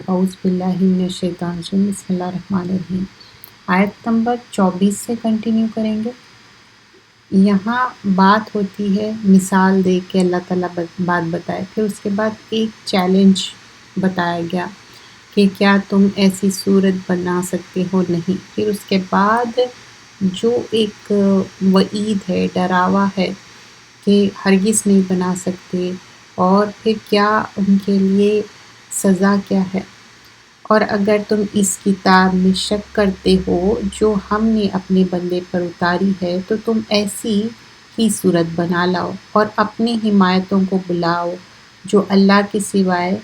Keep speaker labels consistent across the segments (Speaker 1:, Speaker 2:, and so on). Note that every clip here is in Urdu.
Speaker 1: اعوذ باللہ من الشیطان الرجیم، بسم اللہ الرحمن الرحیم۔ آیت نمبر 24 سے کنٹینیو کریں گے۔ یہاں بات ہوتی ہے مثال دے کے اللہ تعالیٰ بات بتائے، پھر اس کے بعد ایک چیلنج بتایا گیا کہ کیا تم ایسی صورت بنا سکتے ہو؟ نہیں۔ پھر اس کے بعد جو ایک وعید ہے، ڈراوا ہے کہ ہرگز نہیں بنا سکتے، اور پھر کیا ان کے لیے سزا کیا ہے۔ اور اگر تم اس کتاب میں شک کرتے ہو جو ہم نے اپنے بندے پر اتاری ہے تو تم ایسی ہی صورت بنا لاؤ اور اپنی حمایتوں کو بلاؤ جو اللہ کے سوائے،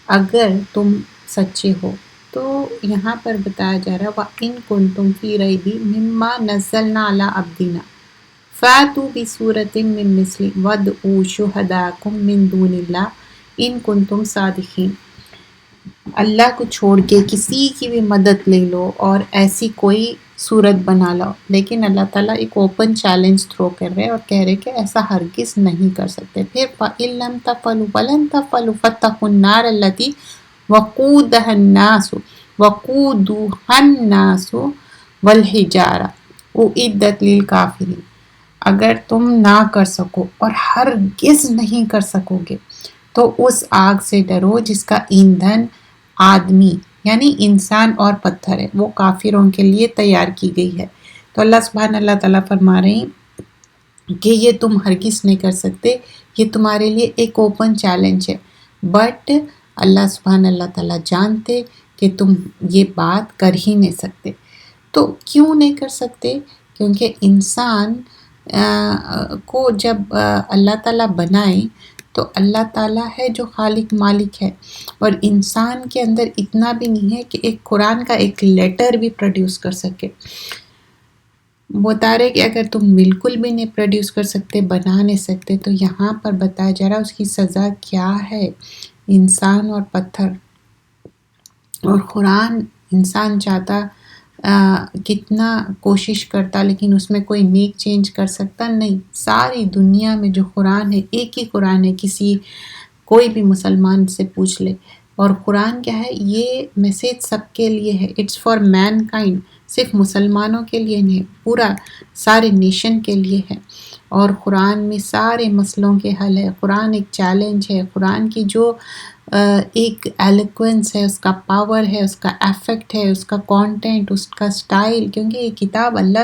Speaker 1: اگر تم سچے ہو۔ تو یہاں پر بتایا جا رہا ہے وَإِن كُنتُمْ فِي رَيْبٍ مِّمَّا نَزَّلْنَا عَلَىٰ عَبْدِنَا فَأْتُوا بِسُورَةٍ مِّن مِّثْلِهِ وَادْعُوا شُهَدَاءَكُم مِّن دُونِ اللَّهِ إِن كُنتُمْ صَادِقِينَ۔ اللہ کو چھوڑ کے کسی کی بھی مدد لے لو اور ایسی کوئی صورت بنا لاؤ، لیکن اللہ تعالیٰ ایک اوپن چیلنج تھرو کر رہے اور کہہ رہے کہ ایسا ہرگز نہیں کر سکتے۔ پھر فَإِن لَّمْ تَفْعَلُوا وَلَن تَفْعَلُوا فَاتَّقُوا النَّارَ الَّتِي وَقُودُهَا النَّاسُ وَالْحِجَارَةُ أُعِدَّتْ لِلْكَافِرِينَ۔ اگر تم نہ کر سکو اور ہرگز نہیں کر سکو گے تو اس آگ سے ڈرو جس کا ایندھن آدمی یعنی انسان اور پتھر ہے، وہ کافروں کے لیے تیار کی گئی ہے۔ تو اللہ تعالیٰ فرما رہے ہیں کہ یہ تم ہرگز نہیں کر سکتے، یہ تمہارے لیے ایک اوپن چیلنج ہے، بٹ اللہ تعالیٰ جانتے کہ تم یہ بات کر ہی نہیں سکتے۔ تو کیوں نہیں کر سکتے؟ کیونکہ انسان کو جب اللہ تعالیٰ بنائے تو اللہ تعالیٰ ہے جو خالق مالک ہے، اور انسان کے اندر اتنا بھی نہیں ہے کہ ایک قرآن کا ایک لیٹر بھی پروڈیوس کر سکے۔ بتا رہے کہ اگر تم بالکل بھی نہیں پروڈیوس کر سکتے، بنا نہیں سکتے، تو یہاں پر بتایا جا رہا ہے اس کی سزا کیا ہے۔ انسان اور پتھر، اور قرآن انسان چاہتا کتنا کوشش کرتا لیکن اس میں کوئی نیک چینج کر سکتا نہیں۔ ساری دنیا میں جو قرآن ہے ایک ہی قرآن ہے، کوئی بھی مسلمان سے پوچھ لے۔ اور قرآن کیا ہے؟ یہ میسیج سب کے لیے ہے، اٹس فار مین کائنڈ، صرف مسلمانوں کے لیے نہیں، پورا سارے نیشن کے لیے ہے۔ اور قرآن میں سارے مسئلوں کے حل ہے، قرآن ایک چیلنج ہے، قرآن کی جو ایک ایلیکوینس ہے، اس کا پاور ہے، اس کا ایفیکٹ ہے، اس کا کانٹینٹ، اس کا سٹائل، کیونکہ یہ کتاب اللہ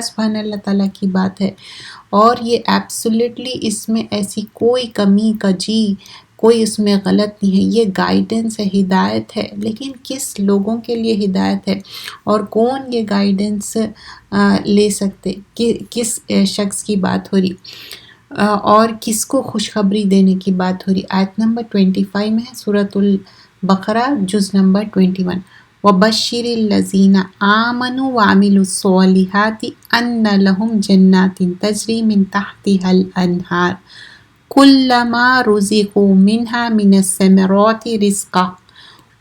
Speaker 1: تعالیٰ کی بات ہے، اور یہ ایبسولیٹلی اس میں ایسی کوئی کمی کجی، کوئی اس میں غلط نہیں ہے، یہ گائیڈنس ہے، ہدایت ہے، لیکن کس لوگوں کے لیے ہدایت ہے اور کون یہ گائیڈنس لے سکتے، کس شخص کی بات ہو رہی، اور کس کو خوشخبری دینے کی بات ہو رہی۔ آیت نمبر 25 میں ہے، سورۃ البقرہ جز نمبر 21۔ وَبَشِّرِ الَّذِينَ آمَنُوا وَعَمِلُوا الصَّالِحَاتِ أَنَّ لَهُمْ جَنَّاتٍ تَجْرِي مِن تَحْتِهَا الْأَنْهَارُ كُلَّمَا رُزِقُوا مِنْهَا مِنَ الثَّمَرَاتِ رِزْقًا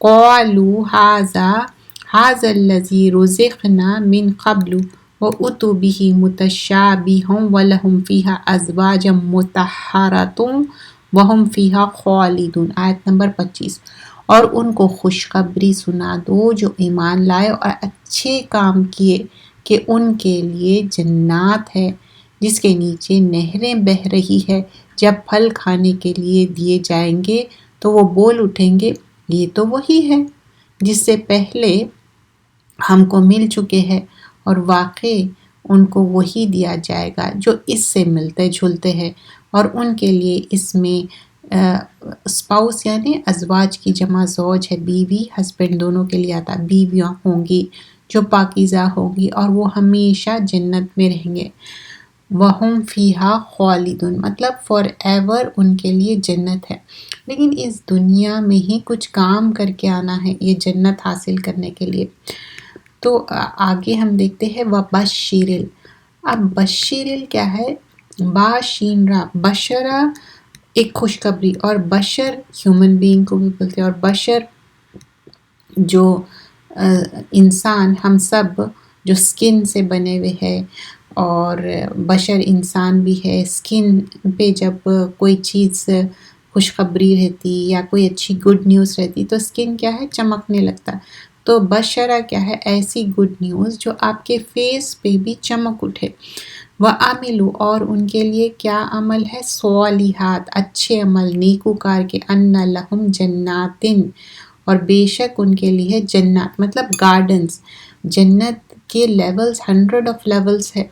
Speaker 1: قَالُوا هَذَا الَّذِي رُزِقْنَا مِن قَبْلُ وَأُتُوا بِهِ مُتَشَابِهًا وَلَهُمْ فِيهَا أَزْوَاجٌ مُطَهَّرَةٌ وَهُمْ فِيهَا خَالِدُونَ۔ آیت نمبر 25۔ اور ان کو خوشخبری سنا دو جو ایمان لائے اور اچھے کام کیے کہ ان کے لیے جنات ہے جس کے نیچے نہریں بہہ رہی ہے، جب پھل کھانے کے لیے دیے جائیں گے تو وہ بول اٹھیں گے یہ تو وہی ہے جس سے پہلے ہم کو مل چکے ہیں، اور واقع ان کو وہی دیا جائے گا جو اس سے ملتے جھلتے ہیں، اور ان کے لیے اس میں اسپاؤس یعنی ازواج کی جمع زوج ہے، بیوی ہسبینڈ دونوں کے لیے آتا، بیویاں ہوں گی جو پاکیزہ ہوں گی اور وہ ہمیشہ جنت میں رہیں گے۔ وَهُمْ فِيهَا خَالِدُونَ مطلب فار ایور ان کے لیے جنت ہے، لیکن اس دنیا میں ہی کچھ کام کر کے آنا ہے یہ جنت حاصل کرنے کے لیے۔ تو آگے ہم دیکھتے ہیں وَبَشِّرِ اب بشر کیا ہے؟ با شین را، بشرا ایک خوشخبری، اور بشر ہیومن بینگ کو بھی بولتے ہیں، اور بشر جو انسان، ہم سب جو سکن سے بنے ہوئے ہیں، اور بشر انسان بھی ہے، سکن پہ جب کوئی چیز خوشخبری رہتی یا کوئی اچھی گڈ نیوز رہتی تو اسکن کیا ہے چمکنے لگتا. تو بشرا کیا ہے ایسی گڈ نیوز جو آپ کے فیس پہ بھی چمک اٹھے. وَعَمِلُوا اور ان کے لیے کیا عمل ہے صالحات اچھے عمل نیکوکار کے ان لہم جناتن اور بے شک ان کے لیے جنات مطلب گارڈنز. جنت کے لیولز 100 آف لیولز ہے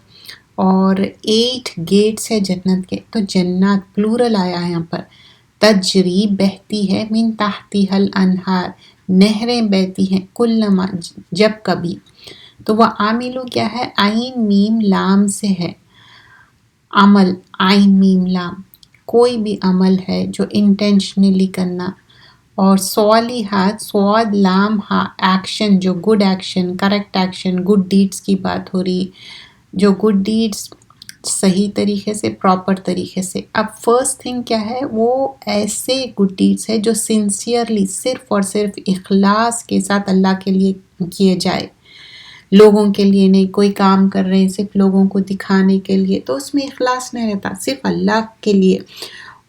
Speaker 1: اور 8 گیٹس ہے جنت کے. تو جنات پلورل آیا ہے یہاں پر. تجری بہتی ہے من تحتها الانہار نہریں بہتی ہیں کلما جب کبھی. تو وہ عاملو کیا ہے عین میم لام سے ہے عمل عین میم لام کوئی بھی عمل ہے جو انٹینشنلی کرنا. اور صالحات صاد لام ہا ایکشن جو good action correct action good deeds کی بات ہو رہی جو گڈ ڈیڈس صحیح طریقے سے پراپر طریقے سے. اب فرسٹ تھنگ کیا ہے وہ ایسے گڈ ڈیڈس ہے جو سنسیئرلی صرف اور صرف اخلاص کے ساتھ اللہ کے لیے کیے جائے لوگوں کے لیے نہیں. کوئی کام کر رہے ہیں صرف لوگوں کو دکھانے کے لیے تو اس میں اخلاص نہیں رہتا صرف اللہ کے لیے.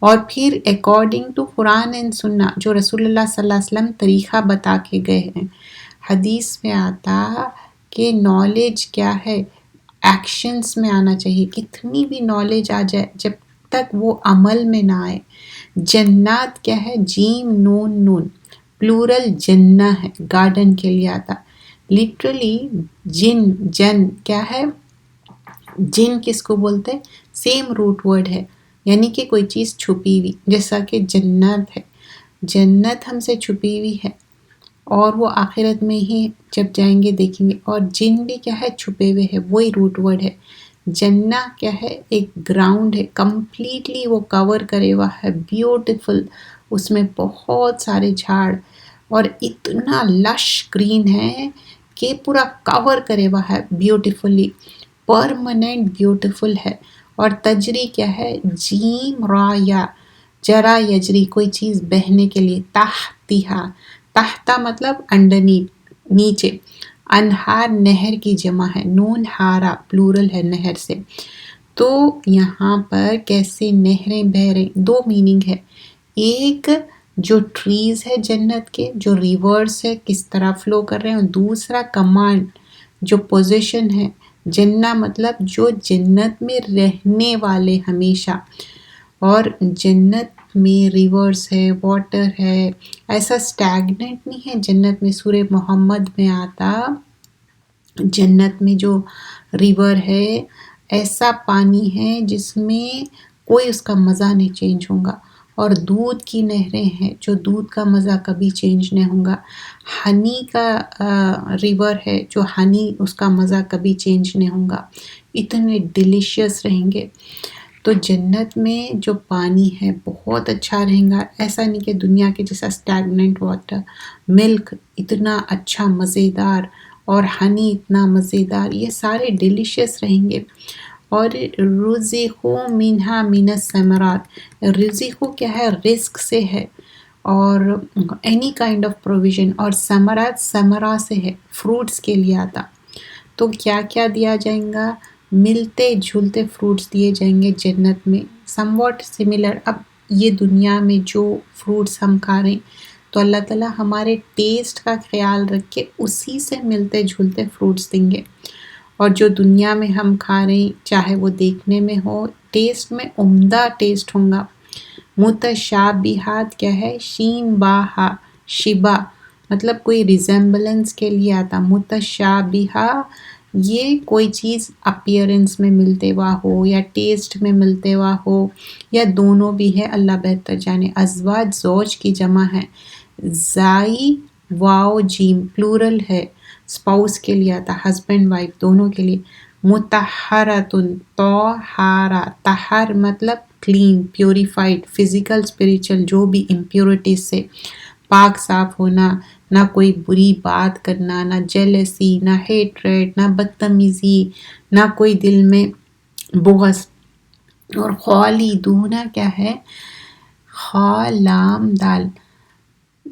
Speaker 1: اور پھر اکارڈنگ ٹو قرآن اینڈ سنہ جو رسول اللہ صلی اللہ علیہ وسلم طریقہ بتا کے گئے ہیں. حدیث میں آتا کہ نالج کیا ہے ایکشنز میں آنا چاہیے. کتنی بھی نالج آ جائے جب تک وہ عمل میں نہ آئے. جنات کیا ہے جیم نون نون پلورل جنہ ہے گارڈن کے لیے آتا. لٹرلی جن کیا ہے جن کس کو بولتے سیم روٹ ورڈ ہے یعنی کہ کوئی چیز چھپی ہوئی جیسا کہ جنت ہے. جنت ہم سے چھپی ہوئی ہے اور وہ آخرت میں ہی جب جائیں گے دیکھیں گے. اور جن بھی کیا ہے چھپے ہوئے ہے وہی روٹ ورڈ ہے. جنہ کیا ہے ایک گراؤنڈ ہے کمپلیٹلی وہ کور کرے ہوا ہے بیوٹیفل اس میں بہت سارے جھاڑ اور اتنا لش گرین ہے کہ پورا کور کرے ہوا ہے بیوٹیفلی پرماننٹ بیوٹیفل ہے. اور تجری کیا ہے جیم را یا جرا یجری کوئی چیز بہنے کے لیے تحتا مطلب انڈرنیٹ نیچے. انہار نہر کی جمع ہے نون ہارا پلورل ہے نہر سے. تو یہاں پر کیسے نہریں بہ رہی دو میننگ ہے. ایک جو ٹریز ہے جنت کے جو ریورس ہے کس طرح فلو کر رہے ہیں. دوسرا کمانڈ جو پوزیشن ہے جنہ مطلب جو جنت میں رہنے والے ہمیشہ. اور جنت میں ریورس ہے واٹر ہے ایسا سٹیگننٹ نہیں ہے. جنت میں سورہ محمد میں آتا جنت میں جو ریور ہے ایسا پانی ہے جس میں کوئی اس کا مزہ نہیں چینج ہوگا. اور دودھ کی نہریں ہیں جو دودھ کا مزہ کبھی چینج نہیں ہوگا. ہنی کا ریور ہے جو ہنی اس کا مزہ کبھی چینج نہیں ہوگا. اتنے ڈیلیشیس رہیں گے. تو جنت میں جو پانی ہے بہت اچھا رہیں گا. ایسا نہیں کہ دنیا کے جیسا سٹیگننٹ واٹر. ملک اتنا اچھا مزیدار اور ہنی اتنا مزیدار یہ سارے ڈیلیشیس رہیں گے. اور رزقو منہا من الثمرات رزقو کیا ہے رزق سے ہے اور اینی کائنڈ آف پروویژن. اور ثمرات ثمرہ سے ہے فروٹس کے لیے آتا. تو کیا کیا دیا جائیں گا ملتے جھولتے فروٹس دیے جائیں گے جنت میں. Some what similar. اب یہ دنیا میں جو فروٹس ہم کھا رہے ہیں تو اللہ تعالیٰ ہمارے ٹیسٹ کا خیال رکھ کے اسی سے ملتے جھولتے فروٹس دیں گے. اور جو دنیا میں ہم کھا رہے ہیں چاہے وہ دیکھنے میں ہو ٹیسٹ میں عمدہ ٹیسٹ ہوگا. متشابہات کیا ہے شین باہا شبا مطلب کوئی ریزمبلنس کے لیے آتا. متشابہہ یہ کوئی چیز اپیئرنس میں ملتے ہوا ہو یا ٹیسٹ میں ملتے ہوا ہو یا دونوں بھی ہے اللہ بہتر جانے. ازواج زوج کی جمع ہے زائی واو جیم پلورل ہے اسپاؤس کے لیے آتا ہسبینڈ وائف دونوں کے لیے. مطہرۃن طہارا طہر مطلب کلین پیوریفائڈ فزیکل اسپریچل جو بھی امپیورٹیز سے پاک صاف ہونا. نہ کوئی بری بات کرنا نہ جیلسی نہ ہیٹریٹ نہ بدتمیزی نہ کوئی دل میں بغض. اور خالدون کیا ہے خالام دال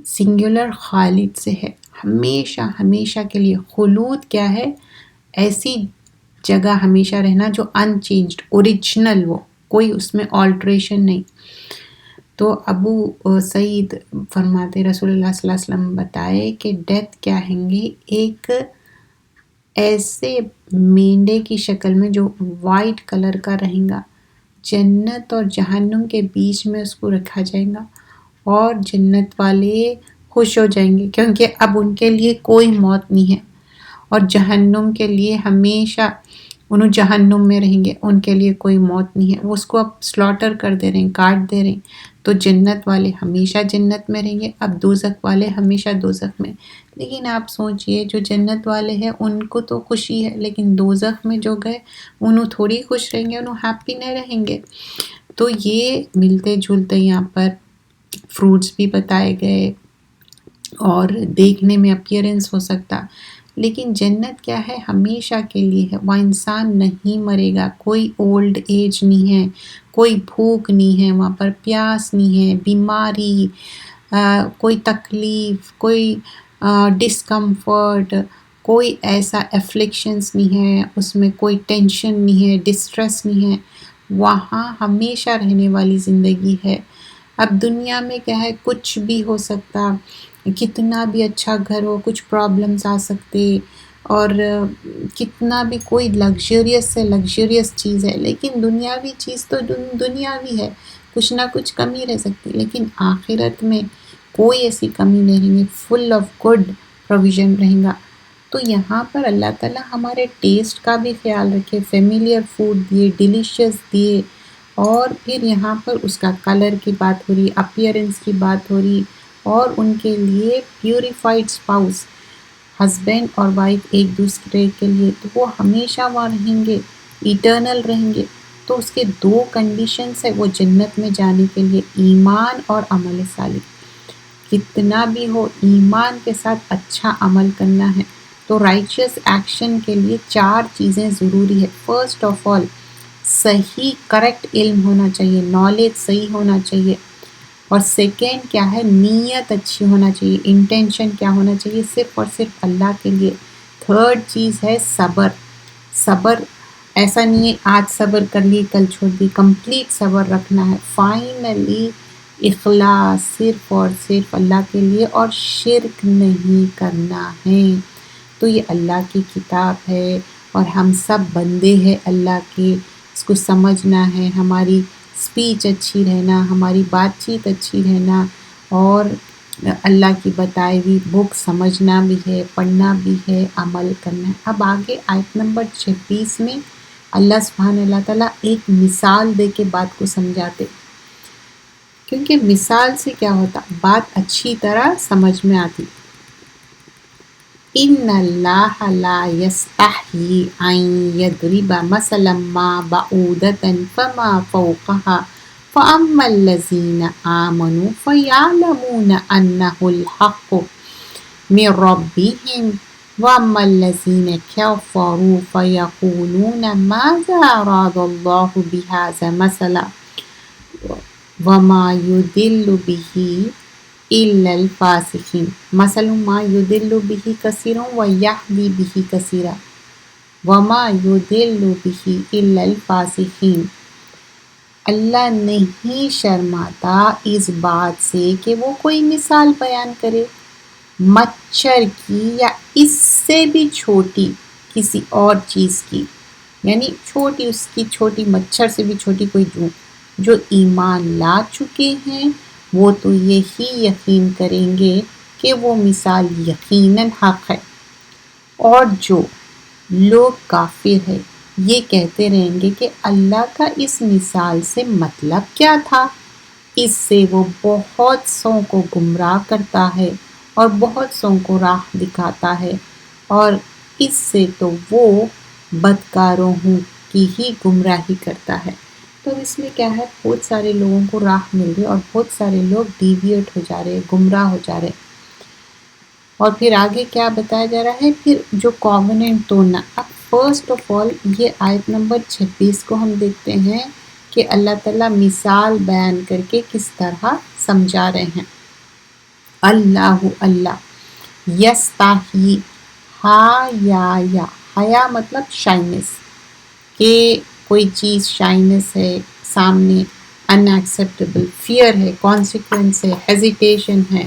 Speaker 1: سنگولر خالد سے ہے ہمیشہ ہمیشہ کے لیے. خلود کیا ہے ایسی جگہ ہمیشہ رہنا جو ان چینجڈ اوریجنل وہ کوئی اس میں آلٹریشن نہیں. تو ابو سعید فرماتے رسول اللہ صلی اللہ علیہ وسلم بتائے کہ ڈیتھ کیا ہیں گے، ایک ایسے مینڈے کی شکل میں جو وائٹ کلر کا رہیں گا، جنت اور جہنم کے بیچ میں اس کو رکھا جائے گا، اور جنت والے خوش ہو جائیں گے کیونکہ اب ان کے لیے کوئی موت نہیں ہے، اور جہنم کے لیے ہمیشہ انہوں جہنم میں رہیں گے، ان کے لیے کوئی موت نہیں ہے، وہ اس کو اب سلاٹر کر دے رہے ہیں، کاٹ دے رہے ہیں، تو جنت والے ہمیشہ جنت میں رہیں گے، اب دوزخ والے ہمیشہ دوزخ میں۔ لیکن آپ سوچئے جو جنت والے ہیں ان کو تو خوشی ہے، لیکن دوزخ میں جو گئے انہوں تھوڑی خوش رہیں گے، انہوں ہیپی نہیں رہیں گے۔ تو یہ ملتے جلتے یہاں پر فروٹس بھی بتائے گئے، اور دیکھنے میں اپیرنس ہو سکتا، لیکن جنت کیا ہے، ہمیشہ کے لیے ہے، وہاں انسان نہیں مرے گا، کوئی اولڈ ایج نہیں ہے، کوئی بھوک نہیں ہے وہاں پر، پیاس نہیں ہے، بیماری، کوئی تکلیف، کوئی ڈسکمفرٹ، کوئی ایسا افلکشنز نہیں ہے، اس میں کوئی ٹینشن نہیں ہے، ڈسٹریس نہیں ہے، وہاں ہمیشہ رہنے والی زندگی ہے۔ اب دنیا میں کیا ہے، کچھ بھی ہو سکتا، کتنا بھی اچھا گھر ہو، کچھ پرابلمز آ سکتے، اور کتنا بھی کوئی لگژریس سے لگژریس چیز ہے، لیکن دنیاوی چیز تو دنیاوی ہے، کچھ نہ کچھ کمی رہ سکتی، لیکن آخرت میں کوئی ایسی کمی نہیں رہیں گی، فل آف گڈ پروویژن رہیں گا۔ تو یہاں پر اللہ تعالیٰ ہمارے ٹیسٹ کا بھی خیال رکھے، فیملیئر فوڈ دیے، ڈیلیشیس دیے، اور پھر یہاں پر اس کا کلر کی بات ہو رہی، اپیرنس کی بات ہو رہی، اور ان کے لیے پیوریفائڈ اسپاؤس، ہسبینڈ اور وائف ایک دوسرے کے لیے، تو وہ ہمیشہ وہاں رہیں گے، ایٹرنل رہیں گے۔ تو اس کے دو کنڈیشنز ہے وہ جنت میں جانے کے لیے، ایمان اور عمل صالح۔ کتنا بھی ہو ایمان کے ساتھ اچھا عمل کرنا ہے، تو رائچیس ایکشن کے لیے 4 چیزیں ضروری ہے۔ فرسٹ آف آل، صحیح کریکٹ علم ہونا چاہیے، نالج صحیح ہونا چاہیے، اور سیکنڈ کیا ہے، نیت اچھی ہونا چاہیے، انٹینشن کیا ہونا چاہیے، صرف اور صرف اللہ کے لیے۔ تھرڈ چیز ہے صبر۔ صبر ایسا نہیں ہے آج صبر کر لی کل چھوڑ دی، کمپلیٹ صبر رکھنا ہے۔ فائنلی اخلاص، صرف اور صرف اللہ کے لیے، اور شرک نہیں کرنا ہے۔ تو یہ اللہ کی کتاب ہے، اور ہم سب بندے ہیں اللہ کے، اس کو سمجھنا ہے، ہماری اسپیچ اچھی رہنا، ہماری بات چیت اچھی رہنا، اور اللہ کی بتائی ہوئی بک سمجھنا بھی ہے، پڑھنا بھی ہے، عمل کرنا ہے۔ اب آگے آیت نمبر 26 میں اللہ سبحانہ اللہ تعالیٰ ایک مثال دے کے بات کو سمجھاتے، کیونکہ مثال سے کیا ہوتا، بات اچھی طرح سمجھ میں آتی۔ ان اللہ لا یستحیی ان یضرب مثلا ما بعودۃ فما فوقها فاما الذین آمنوا فیعلمون انہ الحق من ربهم واما الذین کفروا فیقولون ماذا اراد اللہ بہذا مثلا وما يضل به إلا الفاسقين مثل ما يضل به كثيرا ويهدي به كثيرا وما يضل به إلا الفاسقين۔ اللہ نہیں شرماتا اس بات سے کہ وہ کوئی مثال بیان کرے، مچھر کی یا اس سے بھی چھوٹی کسی اور چیز کی، یعنی چھوٹی، اس کی چھوٹی، مچھر سے بھی چھوٹی کوئی جو ایمان لا چکے ہیں وہ تو یہی یقین کریں گے کہ وہ مثال یقیناً حق ہے، اور جو لوگ کافر ہیں یہ کہتے رہیں گے کہ اللہ کا اس مثال سے مطلب کیا تھا، اس سے وہ بہت سوں کو گمراہ کرتا ہے اور بہت سوں کو راہ دکھاتا ہے، اور اس سے تو وہ بدکاروں کی ہی گمراہی کرتا ہے۔ تو اس میں کیا ہے، بہت سارے لوگوں کو راہ مل رہی اور بہت سارے لوگ ڈیویٹ ہو جا رہے، گمراہ ہو جا رہے۔ اور پھر آگے کیا بتایا جا رہا ہے، پھر جو کووننٹ توڑنا۔ اب فرسٹ آف آل یہ آیت نمبر 26 کو ہم دیکھتے ہیں کہ اللہ تعالیٰ مثال بیان کر کے کس طرح سمجھا رہے ہیں۔ اللہ یستحیی، حیا مطلب شائنس، کہ کوئی چیز شائنس ہے سامنے، انایکسیپٹیبل، فیئر ہے، کانسیکوینس ہے، ہیزیٹیشن ہے،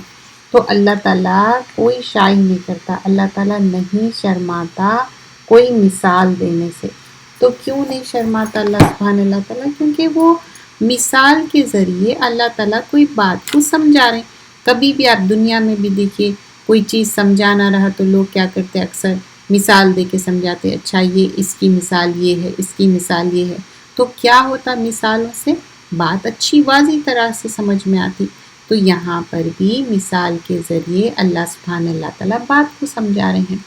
Speaker 1: تو اللہ تعالیٰ کوئی شائن نہیں کرتا، اللہ تعالیٰ نہیں شرماتا کوئی مثال دینے سے۔ تو کیوں نہیں شرماتا اللہ تعالیٰ؟ کیونکہ وہ مثال کے ذریعے اللہ تعالیٰ کوئی بات کو سمجھا رہے ہیں۔ کبھی بھی آپ دنیا میں بھی دیکھیے، کوئی چیز سمجھا نہ رہا تو لوگ کیا کرتے، اکثر مثال دے کے سمجھاتے، اچھا یہ اس کی مثال یہ ہے، اس کی مثال یہ ہے۔ تو کیا ہوتا مثالوں سے؟ بات اچھی واضح طرح سے سمجھ میں آتی۔ تو یہاں پر بھی مثال کے ذریعے اللہ تعالیٰ بات کو سمجھا رہے ہیں۔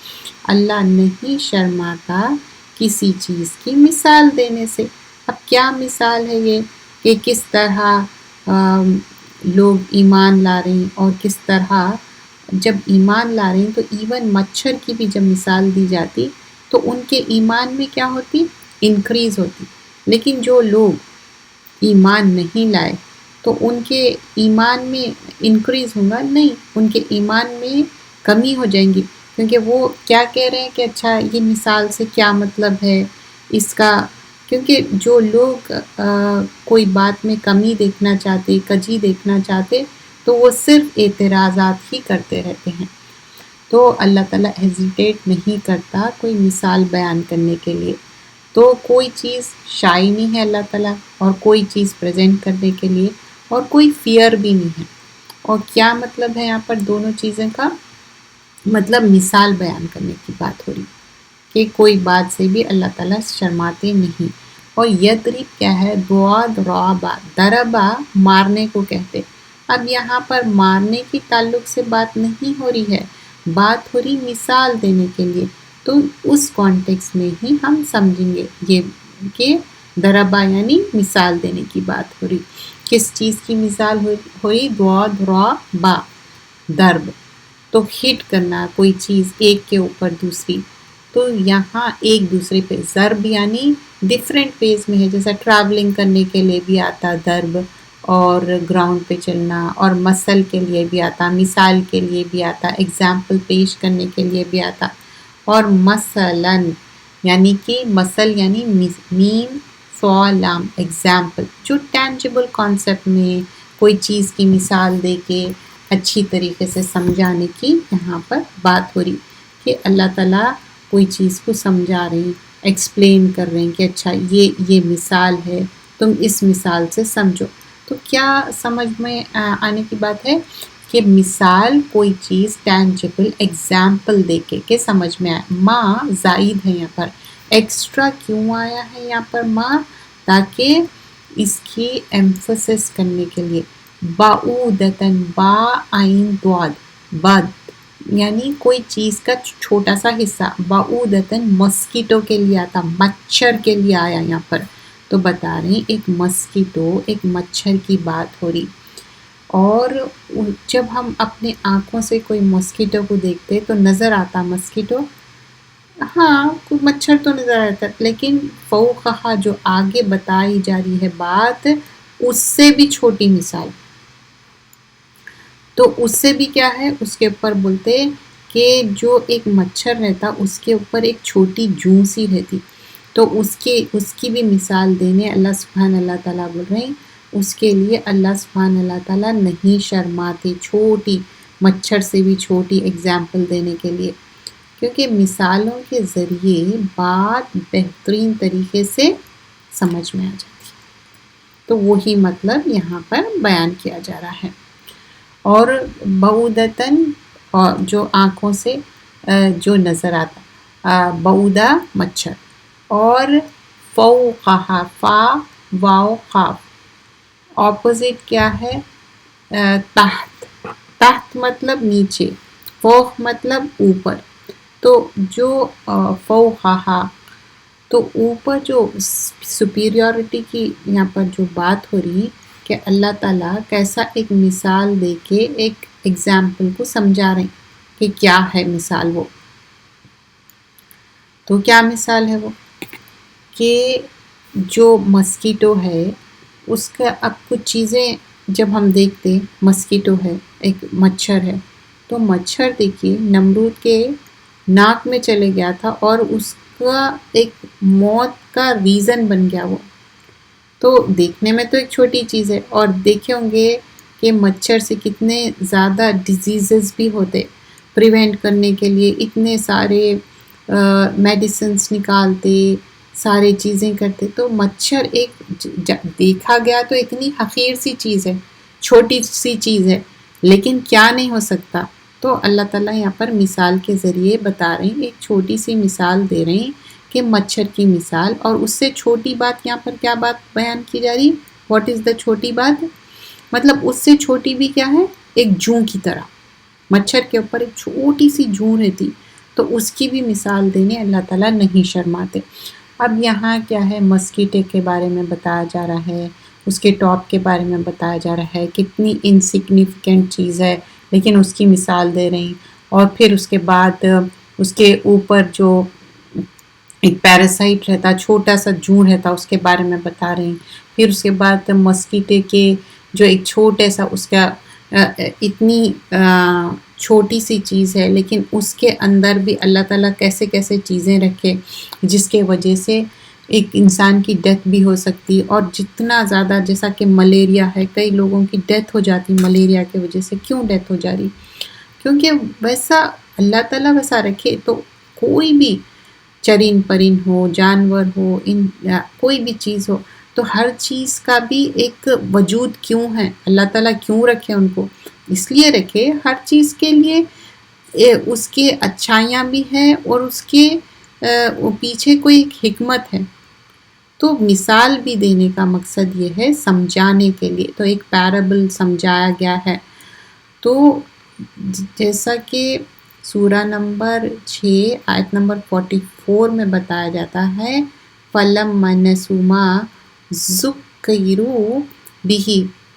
Speaker 1: اللہ نہیں شرماتا کسی چیز کی مثال دینے سے۔ اب کیا مثال ہے یہ کہ کس طرح لوگ ایمان لا رہے ہیں، اور کس طرح جب ایمان لا رہے ہیں تو ایون مچھر کی بھی جب مثال دی جاتی تو ان کے ایمان میں کیا ہوتی؟ انکریز ہوتی۔ لیکن جو لوگ ایمان نہیں لائے تو ان کے ایمان میں انکریز ہوگا نہیں، ان کے ایمان میں کمی ہو جائیں گی، کیونکہ وہ کیا کہہ رہے ہیں کہ اچھا یہ مثال سے کیا مطلب ہے اس کا۔ کیونکہ جو لوگ کوئی بات میں کمی دیکھنا چاہتے، کجی دیکھنا چاہتے، تو وہ صرف اعتراضات ہی کرتے رہتے ہیں۔ تو اللہ تعالیٰ ہیزیٹیٹ نہیں کرتا کوئی مثال بیان کرنے کے لیے۔ تو کوئی چیز شائع نہیں ہے اللہ تعالیٰ، اور کوئی چیز پریزنٹ کرنے کے لیے، اور کوئی فیئر بھی نہیں ہے۔ اور کیا مطلب ہے یہاں پر دونوں چیزوں کا؟ مطلب مثال بیان کرنے کی بات ہو رہی کہ کوئی بات سے بھی اللہ تعالیٰ شرماتے نہیں۔ اور یدرب کیا ہے؟ ضاد رابا، دربا مارنے کو کہتے۔ اب یہاں پر مارنے کی تعلق سے بات نہیں ہو رہی ہے، بات ہو رہی مثال دینے کے لیے۔ تو اس کانٹیکس میں ہی ہم سمجھیں گے یہ کہ دربا یعنی مثال دینے کی بات ہو رہی۔ کس چیز کی مثال ہو رہی؟ ضاد را با، درب، تو ہٹ کرنا کوئی چیز ایک کے اوپر دوسری۔ تو یہاں ایک دوسرے پہ ضرب یعنی ڈفرینٹ ویز میں ہے، جیسا ٹریولنگ کرنے کے لیے بھی آتا ضرب، اور گراؤنڈ پہ چلنا، اور مثل کے لیے بھی آتا، مثال کے لیے بھی آتا، ایگزامپل پیش کرنے کے لیے بھی آتا۔ اور مثلاً یعنی کہ مثل یعنی میم لام ایگزامپل، جو ٹینجیبل کانسیپٹ میں کوئی چیز کی مثال دے کے اچھی طریقے سے سمجھانے کی یہاں پر بات ہو رہی کہ اللہ تعالیٰ کوئی چیز کو سمجھا رہے ہیں، ایکسپلین کر رہے ہیں کہ اچھا یہ مثال ہے، تم اس مثال سے سمجھو۔ تو کیا سمجھ میں آنے کی بات ہے کہ مثال کوئی چیز ٹینجیبل ایگزامپل دے کے کہ سمجھ میں آئے۔ ماں زائد ہے یہاں پر، ایکسٹرا کیوں آیا ہے یہاں پر ماں؟ تاکہ اس کی ایمفسس کرنے کے لیے۔ بعودتاً، با عین ضاد، بد یعنی کوئی چیز کا چھوٹا سا حصہ، بعودتاً مسکیٹو کے لیے آتا، مچھر کے لیے آیا یہاں پر۔ تو بتا رہے ہیں ایک مسکیٹو، ایک مچھر کی بات ہو رہی۔ اور جب ہم اپنے آنکھوں سے کوئی مسکیٹو کو دیکھتے تو نظر آتا مسکیٹو، ہاں کوئی مچھر تو نظر آتا، لیکن فوقہا جو آگے بتائی جا رہی ہے بات، اس سے بھی چھوٹی مثال۔ تو اس سے بھی کیا ہے؟ اس کے اوپر بولتے کہ جو ایک مچھر رہتا اس کے اوپر ایک چھوٹی جوں سی رہتی، تو اس کی بھی مثال دینے اللہ تعالیٰ بول رہے ہیں، اس کے لیے اللہ تعالیٰ نہیں شرماتے چھوٹی مچھر سے بھی چھوٹی ایگزامپل دینے کے لیے، کیونکہ مثالوں کے ذریعے بات بہترین طریقے سے سمجھ میں آ جاتی۔ تو وہی مطلب یہاں پر بیان کیا جا رہا ہے۔ اور بعودتاً جو آنکھوں سے جو نظر آتا، بعودہ مچھر، اور فوقہا، فا واو قاف، اپوزٹ کیا ہے؟ تحت، تحت مطلب نیچے، فوق مطلب اوپر۔ تو جو فوقہا، تو اوپر جو سپیریورٹی کی یہاں پر جو بات ہو رہی کہ اللہ تعالیٰ کیسا ایک مثال دے کے ایک ایگزامپل کو سمجھا رہے ہیں کہ کیا ہے مثال وہ۔ تو کیا مثال ہے وہ؟ کہ جو مسکیٹو ہے اس کا اب کچھ چیزیں جب ہم دیکھتے، مسکیٹو ہے، ایک مچھر ہے، تو مچھر دیکھیے نمرود کے ناک میں چلے گیا تھا، اور اس کا ایک موت کا ریزن بن گیا وہ، تو دیکھنے میں تو ایک چھوٹی چیز ہے، اور دیکھے ہوں گے کہ مچھر سے کتنے زیادہ ڈیزیزز بھی ہوتے، پریونٹ کرنے کے لیے اتنے سارے میڈیسنس نکالتے، سارے چیزیں کرتے. تو مچھر ایک دیکھا گیا تو اتنی حقیر سی چیز ہے، چھوٹی سی چیز ہے، لیکن کیا نہیں ہو سکتا. تو اللہ تعالیٰ یہاں پر مثال کے ذریعے بتا رہے ہیں، ایک چھوٹی سی مثال دے رہے ہیں کہ مچھر کی مثال، اور اس سے چھوٹی بات یہاں پر کیا بات بیان کی جا رہی. واٹ از دا چھوٹی بات؟ مطلب اس سے چھوٹی بھی کیا ہے، ایک جوں کی طرح. مچھر کے اوپر ایک چھوٹی سی جوں رہتی، تو اس کی بھی مثال دینے اللہ تعالیٰ نہیں شرماتے. اب یہاں کیا ہے، مسکیٹے کے بارے میں بتایا جا رہا ہے، اس کے ٹاپ کے بارے میں بتایا جا رہا ہے، کتنی انسگنیفیکنٹ چیز ہے لیکن اس کی مثال دے رہی. اور پھر اس کے بعد اس کے اوپر جو ایک پیراسائٹ رہتا، چھوٹا سا جوں رہتا، اس کے بارے میں بتا رہے ہیں. پھر اس کے بعد مسکیٹے کے جو ایک چھوٹے سا اس کا اتنی چھوٹی سی چیز ہے، لیکن اس کے اندر بھی اللہ تعالیٰ کیسے کیسے چیزیں رکھے جس کے وجہ سے ایک انسان کی ڈیتھ بھی ہو سکتی. اور جتنا زیادہ، جیسا کہ ملیریا ہے، کئی لوگوں کی ڈیتھ ہو جاتی ملیریا کی وجہ سے. کیوں ڈیتھ ہو جا رہی؟ کیونکہ ویسا اللہ تعالیٰ ویسا رکھے. تو کوئی بھی چرند پرند ہو، جانور ہو، کوئی بھی چیز ہو، تو ہر چیز کا بھی ایک وجود کیوں ہے، اللہ تعالیٰ کیوں رکھے ان کو؟ اس لیے رکھے ہر چیز کے لیے اس کے اچھائیاں بھی ہیں، اور اس کے پیچھے کوئی ایک حکمت ہے. تو مثال بھی دینے کا مقصد یہ ہے، سمجھانے کے لیے. تو ایک پیرابل سمجھایا گیا ہے. تو جیسا کہ سورہ نمبر 6 آیت نمبر 44 میں بتایا جاتا ہے، فَلَمَّا نَسُوا مَا ذُكِّرُوا بِهِ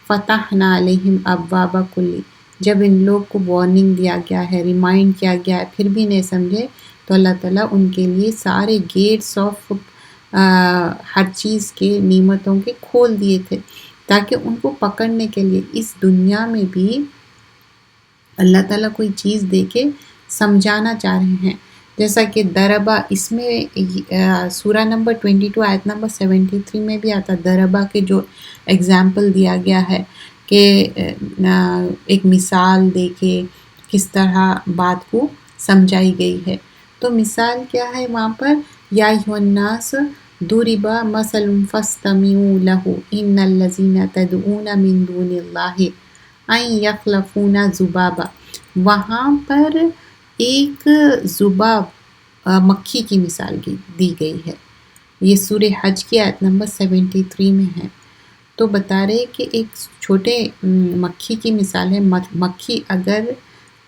Speaker 1: فَتَحْنَا عَلَيْهِمْ أَبْوَابَ كُلِّ. جب ان لوگ کو وارننگ دیا گیا ہے، ریمائنڈ کیا گیا ہے، پھر بھی نہیں سمجھے، تو اللہ تعالیٰ ان کے لیے سارے گیٹس آف ہر چیز کے، نعمتوں کے کھول دیے تھے، تاکہ ان کو پکڑنے کے لیے اس دنیا میں بھی اللہ تعالیٰ کوئی چیز دے کے سمجھانا چاہ رہے ہیں. جیسا کہ دربا، اس میں سورہ نمبر 22 آیت نمبر 73 میں بھی آتا، دربا کے جو اگزامپل دیا گیا ہے کہ ایک مثال دے کے کس طرح بات کو سمجھائی گئی ہے. تو مثال کیا ہے وہاں پر، یا ایھا الناس ضرب مثل فاستمعوا له ان الذین تدعون من دون اللہ ان یخلقون ذبابا. وہاں پر ایک ذباب، مکھی کی مثال دی گئی ہے. یہ سورہ حج کی آیت نمبر 73 میں ہے. تو بتا رہے کہ ایک چھوٹے مکھی کی مثال ہے. مکھی اگر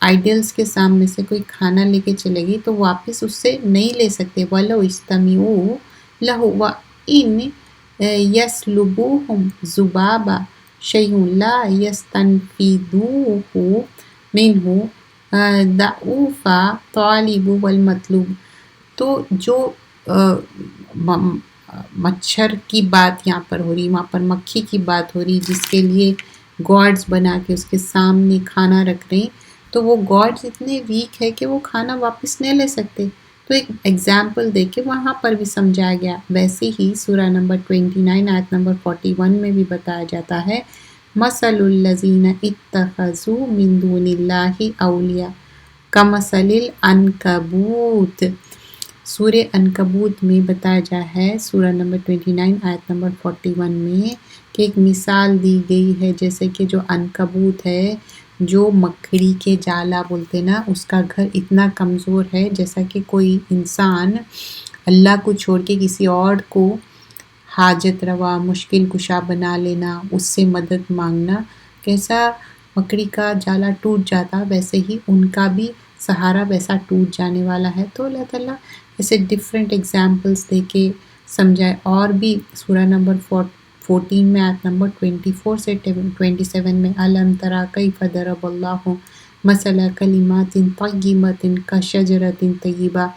Speaker 1: آئیڈلس کے سامنے سے کوئی کھانا لے کے چلے گی تو واپس اس سے نہیں لے سکتے. وَلَوْ اسْتَمِعُوا لَهُ وَإِنْ يَسْلُبُوهُمْ ذُبَابًا شَيْءٌ لَا يَسْتَنْقِذُوهُ مِنْهُ ضَعُفَ الطَّالِبُ وَالْمَطْلُوبُ. تو جو مچھر کی بات یہاں پر ہو رہی، وہاں پر مکھی کی بات ہو رہی، جس کے لیے گاڈز بنا کے اس کے سامنے کھانا رکھ رہے ہیں. تو وہ گاڈز اتنے ویک ہے کہ وہ کھانا واپس نہیں لے سکتے. تو ایک ایگزامپل دے کے وہاں پر بھی سمجھایا گیا. ویسے ہی سورہ نمبر 29 آیت نمبر 41 میں بھی بتایا جاتا ہے، مَثَلُ الَّذِينَ اتَّخَذُوا مِن دُونِ اللَّهِ أَوْلِيَاءَ كَمَثَلِ الْعَنكَبُوتِ. سورہ عنکبوت میں بتایا جا ہے، سورہ نمبر 29 آیت نمبر 41 میں، کہ ایک مثال دی گئی ہے جیسے کہ جو عنکبوت ہے، جو مکڑی کے جالا بولتے نا، اس کا گھر اتنا کمزور ہے جیسا کہ کوئی انسان اللہ کو چھوڑ کے کسی اور کو حاجت روا، مشکل کشا بنا لینا، اس سے مدد مانگنا. کیسا مکڑی کا جالا ٹوٹ جاتا، ویسے ہی ان کا بھی سہارا ویسا ٹوٹ جانے والا ہے. تو اللہ تعالیٰ ایسے ڈفرینٹ ایگزامپلس دے کے سمجھائے. اور بھی سورہ نمبر 14 میں آیت نمبر 24 سے 27 میں، أَلَمْ تَرَ كَيْفَ ضَرَبَ اللَّهُ مَثَلًا كَلِمَاتٍ طَيِّبَةٍ كَشَجَرَةٍ طَيِّبَةٍ.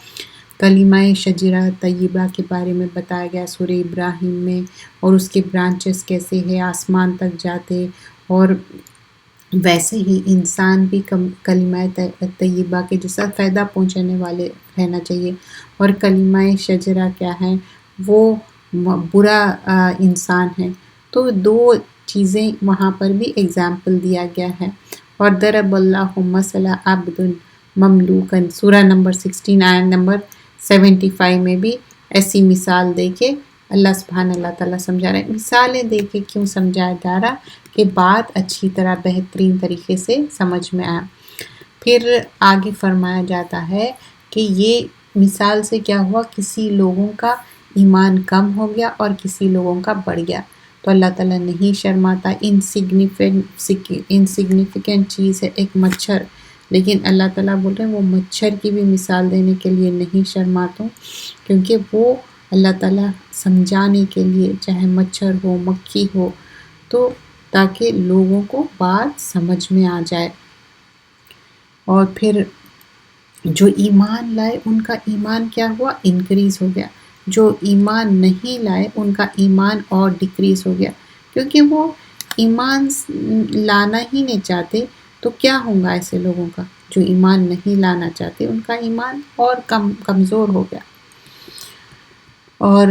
Speaker 1: کلمہ شجرہ طیبہ کے بارے میں بتایا گیا سورہ ابراہیم میں، اور اس کے برانچز کیسے ہیں، آسمان تک جاتے. اور ویسے ہی انسان بھی کلمہ طیبہ کے جیسا فائدہ پہنچانے والے رہنا چاہیے. اور کلمہ شجرہ کیا ہے، وہ برا انسان ہے. تو دو چیزیں وہاں پر بھی اگزامپل دیا گیا ہے. اور ضرب اللہ مثلا عبد مملوکن سورہ نمبر 16 آیت نمبر 75 میں بھی ایسی مثال دے کے اللہ سبحانہ اللہ تعالیٰ سمجھا رہے ہیں. مثالیں دے کے کیوں سمجھایا جا رہا کہ بات اچھی طرح بہترین طریقے سے سمجھ میں آیا. پھر آگے فرمایا جاتا ہے کہ یہ مثال سے کیا ہوا، کسی لوگوں کا ایمان کم ہو گیا اور کسی لوگوں کا بڑھ گیا. تو اللہ تعالیٰ نہیں شرماتا. انسگنیفیکنٹ چیز ہے ایک مچھر، لیکن اللہ تعالیٰ بول رہے ہیں وہ مچھر کی بھی مثال دینے کے لیے نہیں شرماتا ہوں، کیونکہ وہ اللہ تعالیٰ سمجھانے کے لیے، چاہے مچھر ہو مکھی ہو، تو تاکہ لوگوں کو بات سمجھ میں آ جائے. اور پھر جو ایمان لائے ان کا ایمان کیا ہوا، انکریز ہو گیا. جو ایمان نہیں لائے ان کا ایمان اور ڈکریز ہو گیا، کیونکہ وہ ایمان لانا ہی نہیں چاہتے. تو کیا ہوگا ایسے لوگوں کا جو ایمان نہیں لانا چاہتے، ان کا ایمان اور کمزور ہو گیا. اور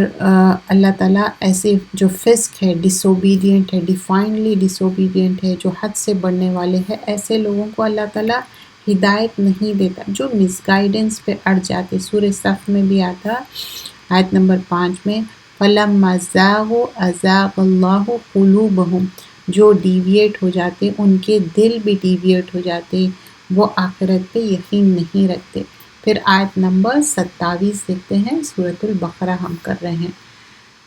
Speaker 1: اللہ تعالیٰ ایسے جو فسق ہے، ڈس اوبیڈینٹ ہے، ڈیفائنلی ڈس اوبیڈینٹ ہے، جو حد سے بڑھنے والے ہیں، ایسے لوگوں کو اللہ تعالیٰ ہدایت نہیں دیتا، جو مس گائیڈنس پہ اڑ جاتے. سورہ صف میں بھی آتا آیت نمبر 5 میں فَلَمَّا زَاغُوا أَزَاغَ اللَّهُ قُلُوبَهُمْ، جو ڈیویٹ ہو جاتے ان کے دل بھی ڈیویٹ ہو جاتے، وہ آخرت پہ یقین نہیں رکھتے. پھر آیت نمبر 27 دیکھتے ہیں، سورۃ البقرہ ہم کر رہے ہیں.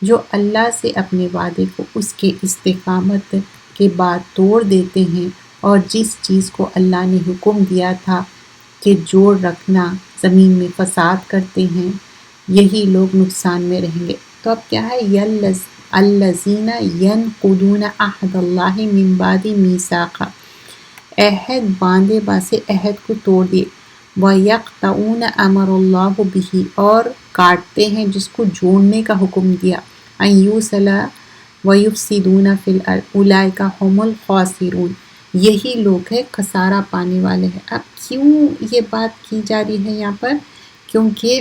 Speaker 1: جو اللہ سے اپنے وعدے کو اس کے استقامت کے بعد توڑ دیتے ہیں اور جس چیز کو اللہ نے حکم دیا تھا کہ جوڑ رکھنا، زمین میں فساد کرتے ہیں، یہی لوگ نقصان میں رہیں گے. تو اب کیا ہے، الذین ینقضون عہد اللہ من بعد میثاقہ، عہد باندھے باسے عہد کو توڑ دیے. وَيَقْطَعُونَ أَمَرَ اللَّهُ بِهِ، اور کاٹتے ہیں جس کو جوڑنے کا حکم دیا. أَن يُوصَلَ وَيُفْسِدُونَ فِي الْأَرْضِ أُولَٰئِكَ هُمُ الْخَاسِرُونَ، یہی لوگ ہیں خسارہ پانے والے ہیں. اب کیوں یہ بات کی جا رہی ہے یہاں پر، کیونکہ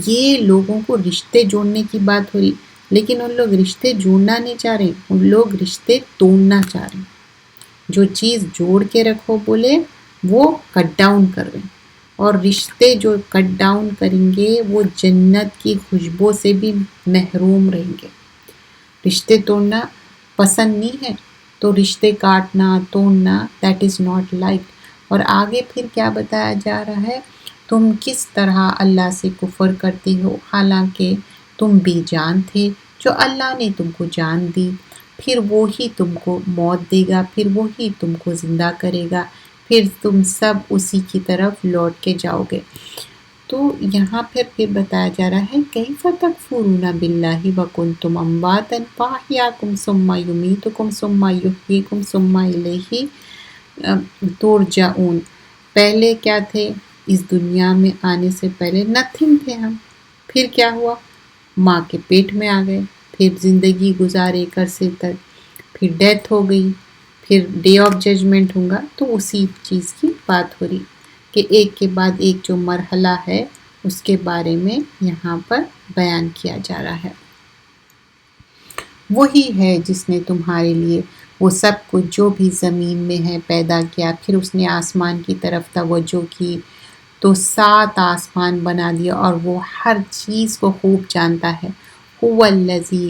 Speaker 1: یہ لوگوں کو رشتے جوڑنے کی بات ہو رہی، لیکن ان لوگ رشتے جوڑنا نہیں چاہ رہے، ان لوگ رشتے توڑنا چاہ رہے ہیں. جو چیز جوڑ کے رکھو بولے وہ کٹ ڈاؤن کر رہے ہیں، اور رشتے جو کٹ ڈاؤن کریں گے وہ جنت کی خوشبو سے بھی محروم رہیں گے. رشتے توڑنا پسند نہیں ہے، تو رشتے کاٹنا توڑنا دیٹ از ناٹ لائک. اور آگے پھر کیا بتایا جا رہا ہے، تم کس طرح اللہ سے کفر کرتے ہو حالانکہ تم بے جان تھے، جو اللہ نے تم کو جان دی، پھر وہی تم کو موت دے گا، پھر وہی تم کو زندہ کرے گا، پھر تم سب اسی کی طرف لوٹ کے جاؤ گے. تو یہاں پھر بتایا جا رہا ہے کیف تکفرون باللہ وکنتم امواتا فاحیاکم ثم یمیتکم ثم یحییکم ثم الیہ ترجعون. پہلے کیا تھے، اس دنیا میں آنے سے پہلے نتھنگ تھے ہم، پھر کیا ہوا، ماں کے پیٹ میں آ گئے، پھر زندگی گزارے ایک عرصے تک، پھر ڈیتھ ہو گئی، پھر ڈے آف ججمنٹ ہوگا. تو اسی چیز کی بات ہو رہی کہ ایک کے بعد ایک جو مرحلہ ہے اس کے بارے میں یہاں پر بیان کیا جا رہا ہے. وہی ہے جس نے تمہارے لیے وہ سب کچھ جو بھی زمین میں ہے پیدا کیا، پھر اس نے آسمان کی طرف توجہ کی تو 7 آسمان بنا دیا، اور وہ ہر چیز کو خوب جانتا ہے. هو الذی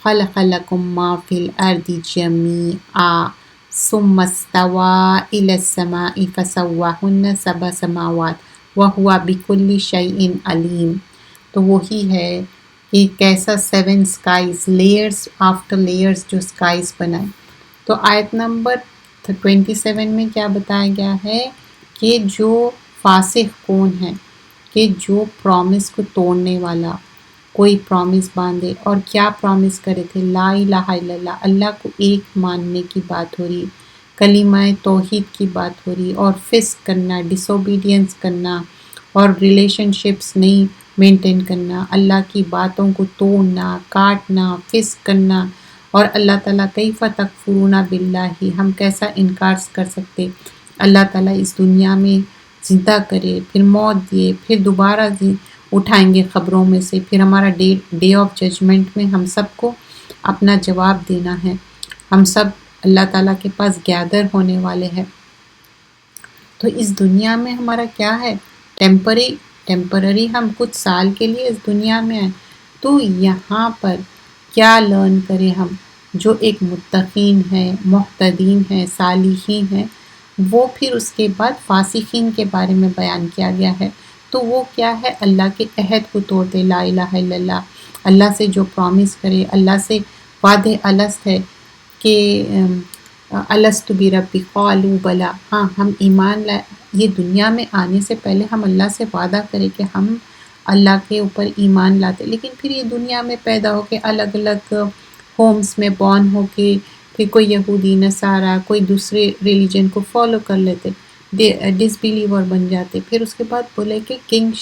Speaker 1: خلق لکم ما فی الارض جمیعا ثم استوى إلى السماء فسواهن 7 سماوات وهو بكل شيء علیم. تو وہی ہے کہ کیسا 7 اسکائز، لیئرز آفٹر لیئرز جو اسکائز بنائے. تو آیت نمبر 27 میں کیا بتایا گیا ہے کہ جو فاسق کون ہے، کہ جو پرومس کو توڑنے والا، کوئی پرومس باندھے، اور کیا پرومس کرے تھے، لا الہ الا اللہ، اللہ کو ایک ماننے کی بات ہو رہی، کلمہ توحید کی بات ہو رہی، اور فسق کرنا، ڈس اوبیڈینس کرنا، اور ریلیشن شپس نہیں مینٹین کرنا، اللہ کی باتوں کو توڑنا، کاٹنا، فسق کرنا. اور اللہ تعالیٰ کیف تکفرون باللہ، ہم کیسا انکار کر سکتے، اللہ تعالیٰ اس دنیا میں زندہ کرے، پھر موت دیے، پھر دوبارہ اٹھائیں گے قبروں میں سے، پھر ہمارا ڈے آف ججمنٹ میں ہم سب کو اپنا جواب دینا ہے، ہم سب اللہ تعالیٰ کے پاس گیدر ہونے والے ہیں۔ تو اس دنیا میں ہمارا کیا ہے، ٹیمپرری ہم کچھ سال کے لیے اس دنیا میں آئے، تو یہاں پر کیا لرن کریں ہم، جو ایک متقین ہے، محتدین ہے، صالحین ہے، وہ پھر اس کے بعد فاسقین کے بارے میں بیان کیا گیا ہے۔ تو وہ کیا ہے، اللہ کے عہد کو توڑتے، لا الہ الا اللہ، اللہ سے جو پرومس کرے، اللہ سے وعدہ الست ہے کہ الست بربی قالوا بلا، ہاں ہم ایمان لائے، یہ دنیا میں آنے سے پہلے ہم اللہ سے وعدہ کریں کہ ہم اللہ کے اوپر ایمان لاتے، لیکن پھر یہ دنیا میں پیدا ہو کے الگ الگ ہومز میں بورن ہو کے پھر کوئی یہودی نصارہ کوئی دوسرے ریلیجن کو فالو کر لیتے، ڈس بلیور بن جاتے، پھر اس کے بعد بولے کہ کنگ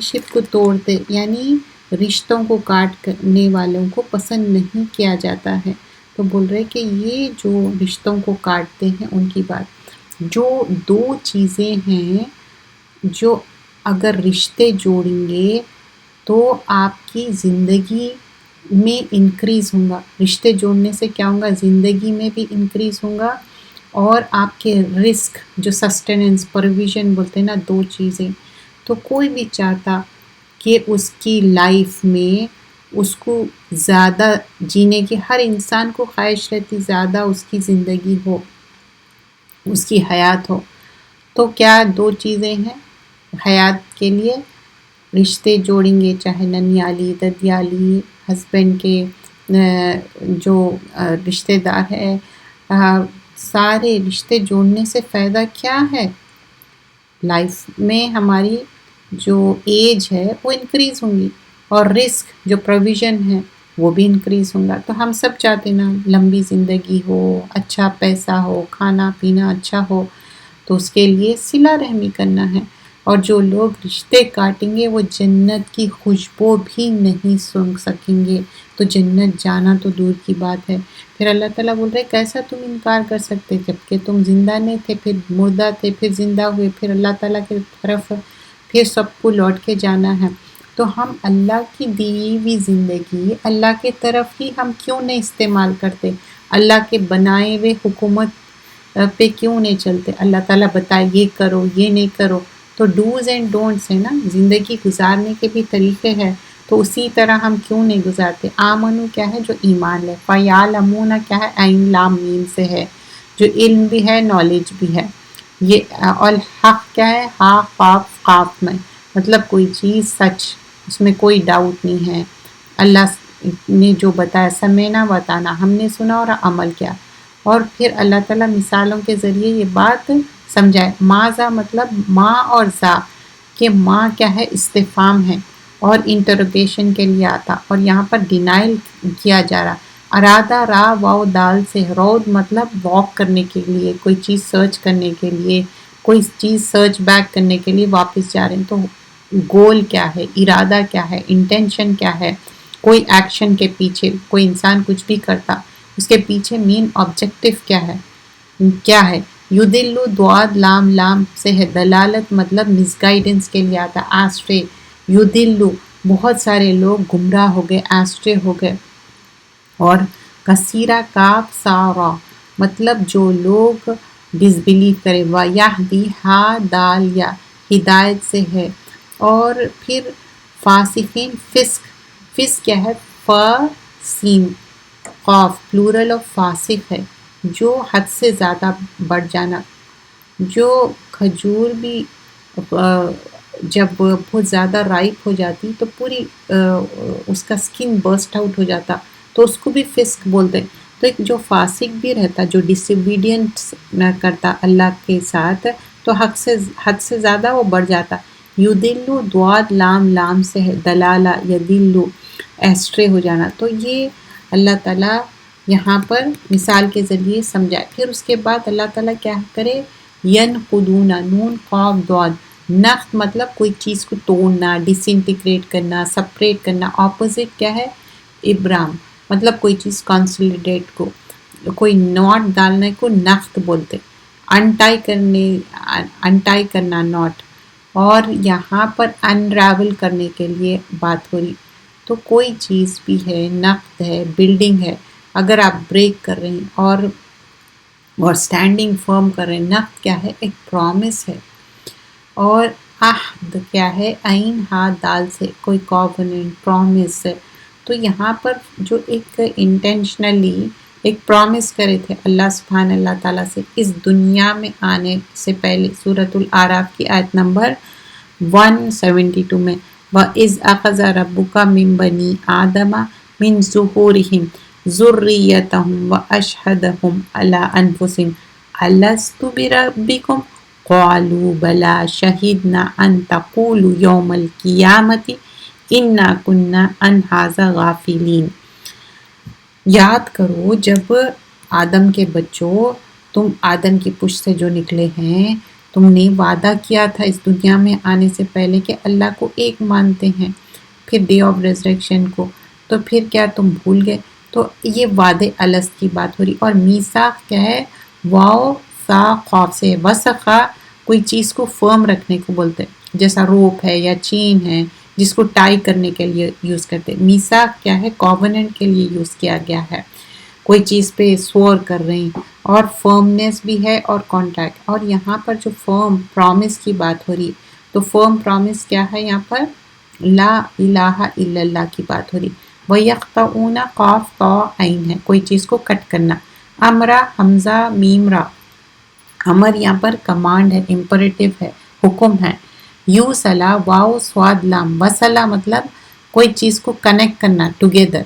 Speaker 1: شپ کو توڑتے، یعنی رشتوں کو کاٹنے والوں کو پسند نہیں کیا جاتا ہے۔ تو بول رہے کہ یہ جو رشتوں کو کاٹتے ہیں ان کی بات، جو دو چیزیں ہیں جو اگر رشتے جوڑیں گے تو آپ کی زندگی میں انکریز ہوگا، رشتے جوڑنے سے کیا ہوگا، زندگی میں بھی انکریز ہوگا، اور آپ کے رزق جو سسٹیننس پروویژن بولتے ہیں نا، دو چیزیں، تو کوئی بھی چاہتا کہ اس کی لائف میں اس کو زیادہ جینے کی، ہر انسان کو خواہش رہتی زیادہ اس کی زندگی ہو، اس کی حیات ہو، تو کیا دو چیزیں ہیں حیات کے لیے، رشتے جوڑیں گے، چاہے ننیالی ددیالی ہسبینڈ کے جو رشتے دار ہے، سارے رشتے جوڑنے سے فائدہ کیا ہے، لائف میں ہماری جو ایج ہے وہ انکریز ہوں گی، اور رزق جو پروویژن ہے وہ بھی انکریز ہوگا۔ تو ہم سب چاہتے نا لمبی زندگی ہو، اچھا پیسہ ہو، کھانا پینا اچھا ہو، تو اس کے لیے صلہ رحمی کرنا ہے، اور جو لوگ رشتے کاٹیں گے وہ جنت کی خوشبو بھی نہیں سونگھ سکیں گے، تو جنت جانا تو دور کی بات ہے۔ پھر اللہ تعالیٰ بول رہے کیسا تم انکار کر سکتے، جب کہ تم زندہ نہیں تھے، پھر مردہ تھے، پھر زندہ ہوئے، پھر اللہ تعالیٰ کی طرف پھر سب کو لوٹ کے جانا ہے۔ تو ہم اللہ کی دی ہوئی زندگی اللہ کی طرف ہی ہم کیوں نہیں استعمال کرتے، اللہ کے بنائے ہوئے حکومت پہ کیوں نہیں چلتے، اللہ تعالیٰ بتائے یہ کرو یہ نہیں کرو، تو ڈوز اینڈ ڈونٹس ہے نا، زندگی گزارنے کے بھی طریقے ہیں، تو اسی طرح ہم کیوں نہیں گزارتے۔ آمنو کیا ہے، جو ایمان لے، فیعلمون کیا ہے، عین لام میم سے ہے، جو علم بھی ہے نالج بھی ہے، یہ اور حق کیا ہے، ہا قاف قاف میں، مطلب کوئی چیز سچ، اس میں کوئی ڈاؤٹ نہیں ہے، اللہ نے جو بتایا، سمینا بتانا، ہم نے سنا اور عمل کیا۔ اور پھر اللہ تعالیٰ مثالوں کے ذریعے یہ بات سمجھائے، ماذا مطلب ماں اور ذا، کہ ماں کیا ہے، استفہام ہے اور انٹروگیشن کے لیے آتا، اور یہاں پر ڈینائل کیا جا رہا، ارادہ را واو دال سے، رود مطلب واک کرنے کے لیے، کوئی چیز سرچ کرنے کے لیے، کوئی چیز سرچ بیک کرنے کے لیے واپس جا رہے ہیں، تو گول کیا ہے، ارادہ کیا ہے، انٹینشن کیا ہے، کوئی ایکشن کے پیچھے کوئی انسان کچھ بھی کرتا، اس کے پیچھے مین آبجیکٹو کیا ہے، یدلو دواد لام لام سے ہے، دلالت مطلب مس گائیڈنس کے لیے آتا، آسٹرے، یدلو بہت سارے لوگ گمراہ ہو گئے، آسٹرے ہو گئے، اور کثیرہ کاف سارا مطلب جو لوگ ڈس بلیو کرے، وَيَهْدِي ہا دال یا ہدایت سے ہے، اور پھر فاسقین، فسق کیا ہے، سین قاف پلورل آف فاسق ہے، جو حد سے زیادہ بڑھ جانا، جو کھجور بھی جب بہت زیادہ رائپ ہو جاتی تو پوری اس کا سکن برسٹ آؤٹ ہو جاتا، تو اس کو بھی فسق بولتے ہیں۔ تو ایک جو فاسق بھی رہتا، جو ڈس اوبیڈینس نہ کرتا اللہ کے ساتھ، تو حد سے زیادہ وہ بڑھ جاتا، یدلو دواد لام لام سے ہے، دلالہ یدلو ایسٹرے ہو جانا، تو یہ اللہ تعالیٰ یہاں پر مثال کے ذریعے سمجھائے۔ پھر اس کے بعد اللہ تعالیٰ کیا کرے، ینقضون، نون قاف ضاد، نقض مطلب کوئی چیز کو توڑنا، ڈس انٹیگریٹ کرنا، سپریٹ کرنا، اپوزٹ کیا ہے، ابرام مطلب کوئی چیز کنسولیڈیٹ کو، کوئی ناٹ ڈالنے کو نقد بولتے، انٹائی کرنا ناٹ، اور یہاں پر انراول کرنے کے لیے بات ہو رہی. تو کوئی چیز بھی ہے، نقد ہے، بلڈنگ ہے، اگر آپ بریک کر رہے ہیں اور سٹینڈنگ فرم کر رہے ہیں، نقد کیا ہے؟ ایک پرومس ہے. اور عہد کیا ہے؟ عین ہا دال سے کوئی کووننٹ پرومس ہے. تو یہاں پر جو ایک انٹینشنلی ایک پرومس کرے تھے اللہ تعالیٰ سے اس دنیا میں آنے سے پہلے، سورۃ الاعراف کی آیت نمبر 172 میں، وَإِذْ أَخَذَ رَبُّكَ مِن بَنِي آدَمَ مِن ظُهُورِهِمْ ذُرِّيَّتَهُمْ وَأَشْهَدَهُمْ عَلَىٰ أَنفُسِهِمْ أَلَسْتُ بِرَبِّكُمْ قَالُوا بَلَىٰ شَهِدْنَا أَن تَقُولُوا يَوْمَ الْقِيَامَةِ إِنَّا كُنَّا عَنْ هَٰذَا غَافِلِينَ. یاد کرو جب آدم کے بچوں، تم آدم کی پشت سے جو نکلے ہیں، تم نے وعدہ کیا تھا اس دنیا میں آنے سے پہلے کہ اللہ کو ایک مانتے ہیں، پھر ڈے آف ریزریکشن کو، تو پھر کیا تم بھول گئے؟ تو یہ وعدے الست کی بات ہو رہی. اور میثاق کیا ہے؟ واو سا خوف سے، وثقہ کوئی چیز کو فرم رکھنے کو بولتے ہیں، جیسا روپ ہے یا چین ہے جس کو ٹائی کرنے کے لیے یوز کرتے ہیں. میثاق کیا ہے؟ کووننٹ کے لیے یوز کیا گیا ہے. کوئی چیز پہ سوور کر رہے ہیں، اور فرمنس بھی ہے اور کانٹریکٹ. اور یہاں پر جو فرم پرومس کی بات ہو رہی، تو فرم پرومس کیا ہے؟ یہاں پر لا الہ الا اللہ کی بات ہو رہی. وَيَقْطَعُونَ قاف طا عین ہے، کوئی چیز کو کٹ کرنا. امرا حمزہ میم را، امر یہاں پر کمانڈ ہے، امپریٹو ہے، حکم ہے. یو سلا واو سواد لام، وصلہ مطلب کوئی چیز کو کنیکٹ کرنا ٹوگیدر،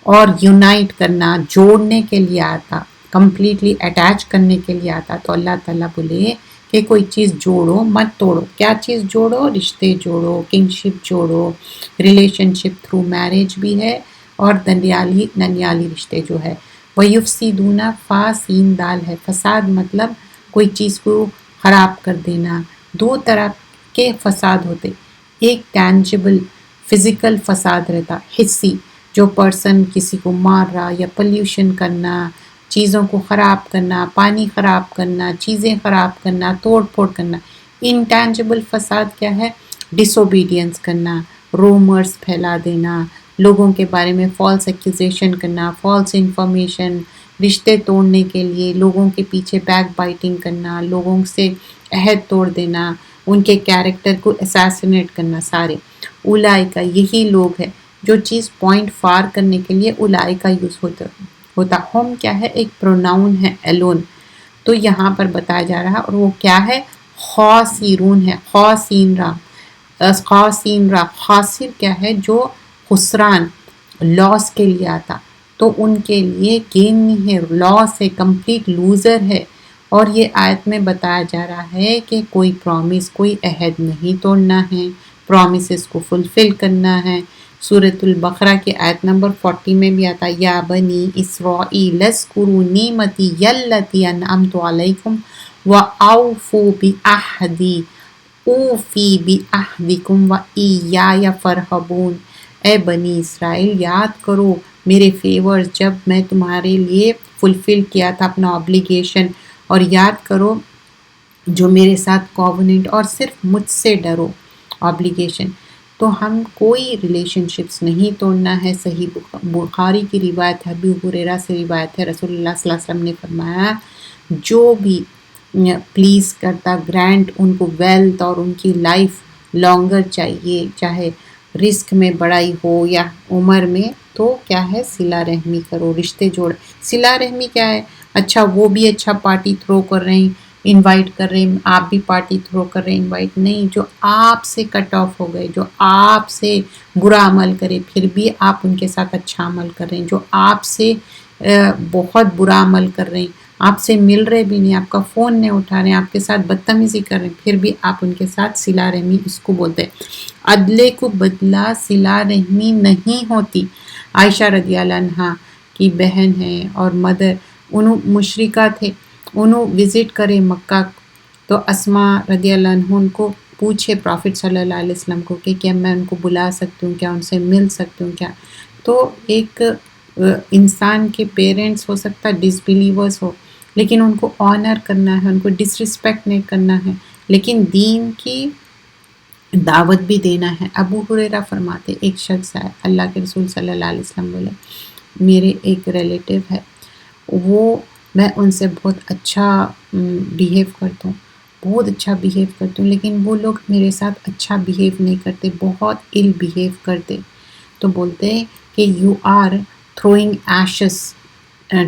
Speaker 1: اور یونائٹ کرنا، جوڑنے کے لیے آتا، کمپلیٹلی اٹیچ کرنے کے لیے آتا. تو اللہ تعالیٰ بولے کہ کوئی چیز جوڑو مت توڑو. کیا چیز جوڑو؟ رشتے جوڑو، کنگشپ جوڑو، ریلیشن شپ تھرو میرج بھی ہے، اور ننیالی رشتے جو ہے. وَيُفْسِدُونَ فا سین دال ہے، فساد مطلب کوئی چیز کو خراب کر دینا. دو طرح کے فساد ہوتے، ایک ٹینجبل فزیکل فساد رہتا، حصی، جو پرسن کسی کو مار رہا یا پلیوشن کرنا، چیزوں کو خراب کرنا، پانی خراب کرنا، چیزیں خراب کرنا، توڑ پھوڑ کرنا. انٹینجبل فساد کیا ہے؟ ڈس اوبیڈینس کرنا، رومرز پھیلا دینا، لوگوں کے بارے میں فالس ایکوزیشن کرنا، فالس انفارمیشن، رشتے توڑنے کے لیے لوگوں کے پیچھے بیک بائٹنگ کرنا، لوگوں سے عہد توڑ دینا، ان کے کیریکٹر کو اسیسنیٹ کرنا. سارے اولائکا یہی لوگ ہیں جو چیز پوائنٹ فار کرنے کے لیے اولائکا یوز ہوتا. ہم کیا ہے؟ ایک پروناؤن ہے، ایلون. تو یہاں پر بتایا جا رہا، اور وہ کیا ہے؟ خاسرون ہے، خاسین را. خاسر کیا ہے؟ جو خسران، لاس کے لیے آتا، تو ان کے لیے گین نہیں ہے، لاس ہے، کمپلیٹ لوزر ہے. اور یہ آیت میں بتایا جا رہا ہے کہ کوئی پرومس، کوئی عہد نہیں توڑنا ہے، پرومسز کو فلفل کرنا ہے. سورۃ البقرہ کی آیت نمبر 40 میں بھی آتا، یا بنی اسرائیل اذکروا نعمتی التی انعمت علیکم واوفوا بعہدی اوفی بعہدکم وایای فارہبون. اے بنی اسرائیل، یاد کرو میرے فیورز جب میں تمہارے لیے فلفل کیا تھا اپنا آبلیگیشن، اور یاد کرو جو میرے ساتھ کووننٹ، اور صرف مجھ سے ڈرو. آبلیگیشن تو ہم کوئی ریلیشن شپس نہیں توڑنا ہے. صحیح بخاری کی روایت ہے، ابو ہریرہ سے روایت ہے، رسول اللہ صلی اللہ علیہ وسلم نے فرمایا جو بھی پلیز کرتا گرانٹ ان کو ویلتھ اور ان کی لائف لانگر چاہیے، چاہے رزق میں بڑائی ہو یا عمر میں، تو کیا ہے؟ صلہ رحمی کرو، رشتے جوڑ. صلہ رحمی کیا ہے؟ اچھا وہ بھی اچھا پارٹی تھرو کر رہے ہیں، انوائٹ کر رہے ہیں، آپ بھی پارٹی تھرو کر رہے ہیں، انوائٹ نہیں. جو آپ سے کٹ آف ہو گئے، جو آپ سے برا عمل کرے پھر بھی آپ ان کے ساتھ اچھا عمل کر رہے ہیں، جو آپ سے بہت برا عمل کر رہے ہیں، آپ سے مل رہے بھی نہیں، آپ کا فون نہیں اٹھا رہے ہیں، آپ کے ساتھ بدتمیزی کر رہے ہیں، پھر بھی آپ ان کے ساتھ صلہ رحمی، اس کو بولتے ہیں. عدلے کو بدلہ صلہ رحمی نہیں ہوتی. عائشہ رضی اللہ عنہ کی بہن ہیں اور مدر، انہوں مشرکہ تھے، انہوں وزٹ کرے مکہ، تو اسماء رضی اللہ عنہ ان کو پوچھے پرافٹ صلی اللہ علیہ وسلم کو کہ کیا میں ان کو بلا سکتی ہوں، کیا ان سے مل سکتی ہوں کیا. تو ایک انسان کے پیرنٹس ہو سکتا ڈس بلیورس ہو، لیکن ان کو آنر کرنا ہے، ان کو ڈس رسپیکٹ نہیں کرنا ہے. لیکن دین کی دعوت بھی دینا ہے۔ ابو ہریرہ فرماتے ایک شخص ہے، اللہ کے رسول صلی اللہ علیہ وسلم بولے میرے ایک ریلیٹیو ہے، وہ میں ان سے بہت اچھا بیہیو کرتا ہوں، بہت اچھا بیہیو کرتا ہوں، لیکن وہ لوگ میرے ساتھ اچھا بیہیو نہیں کرتے، بہت ill بیہیو کرتے، تو بولتے ہیں کہ you are throwing ashes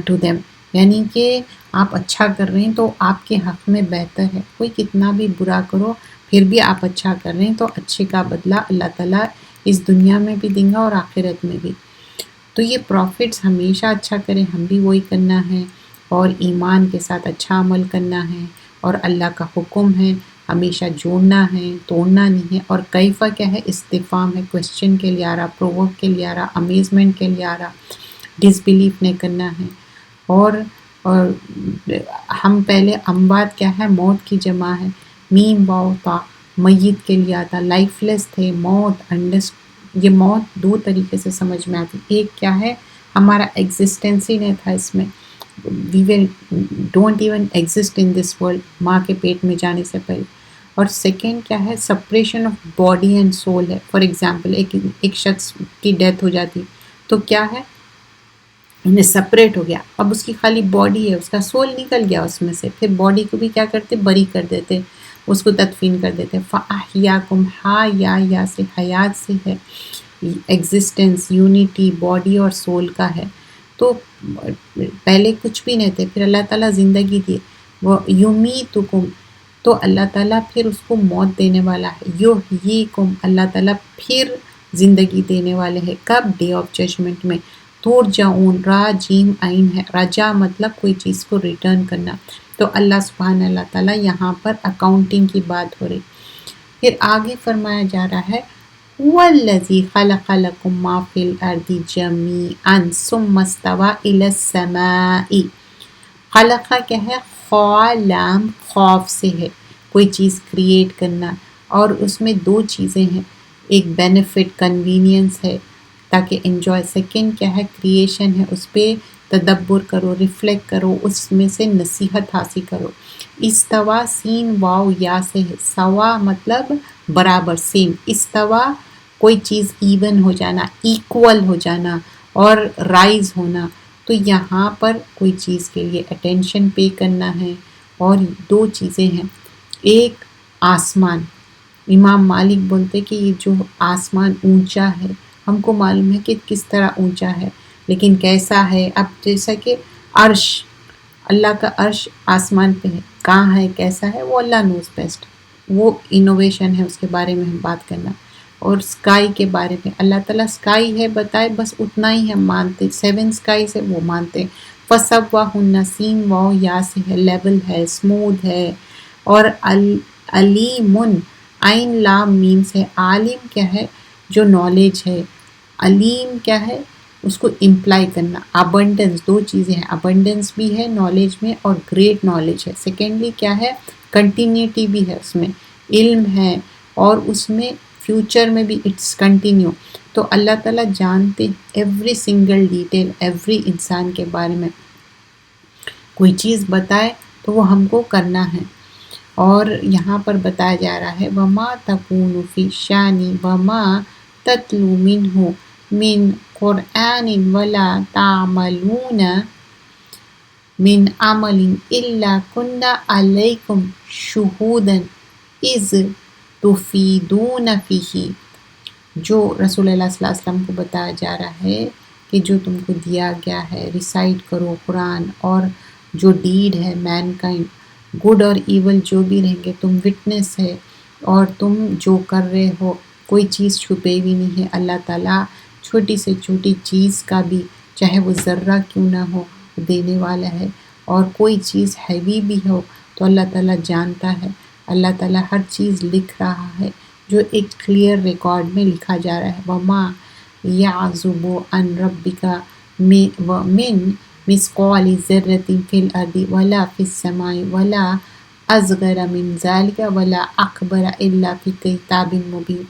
Speaker 1: to them, یعنی کہ آپ اچھا کر رہے ہیں تو آپ کے حق میں بہتر ہے، کوئی کتنا بھی برا کرو پھر بھی آپ اچھا کر رہے ہیں تو اچھے کا بدلہ اللہ تعالیٰ اس دنیا میں بھی دیں گا اور آخرت میں بھی۔ تو یہ پروفٹس ہمیشہ اچھا کریں، ہم بھی وہی کرنا ہے، اور ایمان کے ساتھ اچھا عمل کرنا ہے، اور اللہ کا حکم ہے ہمیشہ جوڑنا ہے، توڑنا نہیں ہے، اور کیفہ کیا ہے، استفہام ہے، کوشچن کے لیے آ رہا، پرووک کے لیے آ رہا، امیزمنٹ کے لیے آ رہا، ڈس بلیف نہیں کرنا ہے۔ اور ہم پہلے اموات کیا ہے، موت کی جمع ہے، میم واو تا، میت کے لیے آتا، لائف لیس تھے، موت یہ موت دو طریقے سے سمجھ میں آتی، ایک کیا ہے ہمارا ایگزسٹنس ہی نہیں تھا اس میں، we don't even exist in this world, ماں کے پیٹ میں جانے سے پہلے، اور سیکنڈ کیا ہے separation of body and soul ہے۔ فار ایگزامپل ایک شخص کی ڈیتھ ہو جاتی تو کیا ہے، انہیں سپریٹ ہو گیا، اب اس کی خالی باڈی ہے، اس کا سول نکل گیا اس میں سے، پھر باڈی کو بھی کیا کرتے، بری کر دیتے، اس کو تدفین کر دیتے۔ فَأَحْيَاكُمْ، ہا یا سے حیات سے ہے، ایگزسٹنس، یونٹی باڈی اور سول کا ہے، تو پہلے کچھ بھی نہیں تھے، پھر اللہ تعالیٰ زندگی دی، وہ یُمیتُکُم، تو اللہ تعالیٰ پھر اس کو موت دینے والا ہے، یحییکم، اللہ تعالیٰ پھر زندگی دینے والے ہیں، کب، ڈے آف ججمنٹ میں، ترجعون، را جیم عین ہے، رجا مطلب کوئی چیز کو ریٹرن کرنا، تو اللہ سبحانہ اللہ تعالیٰ یہاں پر اکاؤنٹنگ کی بات ہو رہی۔ پھر آگے فرمایا جا رہا ہے هو الذی خلق لکم ما فی الارض جمیعا ثم استوی الی السماء، خلق کیا ہے، خالام خوف سے ہے، کوئی چیز کریٹ کرنا، اور اس میں دو چیزیں ہیں، ایک بینیفٹ کنوینئنس ہے تاکہ انجوائے، سیکنڈ کیا ہے کریشن ہے، اس پہ تدبر کرو، ریفلیکٹ کرو، اس میں سے نصیحت حاصل کرو۔ استوا سین واو یا سے ہے، سوا مطلب برابر، سیم، استوا کوئی چیز ایون ہو جانا، ایکول ہو جانا اور رائز ہونا، تو یہاں پر کوئی چیز کے لیے اٹینشن پے کرنا ہے، اور دو چیزیں ہیں، ایک آسمان، امام مالک بولتے کہ یہ جو آسمان اونچا ہے، ہم کو معلوم ہے کہ کس طرح اونچا ہے، لیکن کیسا ہے، اب جیسا کہ عرش، اللہ کا عرش آسمان پہ ہے، کہاں ہے، کیسا ہے، وہ اللہ نوز بیسٹ، وہ انوویشن ہے، اس کے بارے میں ہم بات کرنا، اور سکائی کے بارے میں اللہ تعالیٰ سکائی ہے بتائے، بس اتنا ہی ہم مانتے، 7 سکائی سے وہ مانتے، فَسَوَّاهُنَّ، سین واو یا سے ہے، لیول ہے، اسموتھ ہے، اور علیمٌ، عین لام میم سے، عالم کیا ہے، جو نالج ہے، علیم کیا ہے، اس کو امپلائی کرنا، ابنڈنس، دو چیزیں ہیں، ابنڈنس بھی ہے نالج میں اور گریٹ نالج ہے، سیکنڈلی کیا ہے کنٹینیوٹی بھی ہے، اس میں علم ہے، اور اس میں فیوچر میں بھی اٹس کنٹینیو، تو اللہ تعالیٰ جانتے ایوری سنگل ڈیٹیل، ایوری انسان کے بارے میں، کوئی چیز بتائے تو وہ ہم کو کرنا ہے، اور یہاں پر بتایا جا رہا ہے وَمَا تَكُونُ فِي شَأْنٍ وَمَا تَتْلُو مِنْهُ مِنْ قُرْآنٍ وَلَا تَعْمَلُونَ مِنْ عَمَلٍ إِلَّا كُنَّا عَلَيْكُمْ شُهُودًا إِذْ تُفِيضُونَ فِيهِ، جو رسول اللہ صلی اللہ علیہ وسلم کو بتایا جا رہا ہے کہ جو تم کو دیا گیا ہے، ریسائٹ کرو قرآن، اور جو ڈیڈ ہے مین کائنڈ، گڈ اور ایول جو بھی رہیں گے، تم وٹنس ہے، اور تم جو کر رہے ہو کوئی چیز چھپے بھی نہیں ہے، اللہ تعالیٰ چھوٹی سے چھوٹی چیز کا بھی، چاہے وہ ذرہ کیوں نہ ہو، دینے والا ہے، اور کوئی چیز ہیوی بھی ہو تو اللہ تعالیٰ جانتا ہے، اللہ تعالیٰ ہر چیز لکھ رہا ہے، جو ایک کلیئر ریکارڈ میں لکھا جا رہا ہے، وَمَا يَعْزُبُ عَنْ رَبِّكَ مِنْ مِثْقَالِ ذَرَّةٍ فِي الْأَرْضِ وَلَا فِي السَّمَاءِ وَلَا أَصْغَرَ مِنْ ذَلِكَ وَلَا أَكْبَرَ إِلَّا فِي كِتَابٍ مُبِينٍ،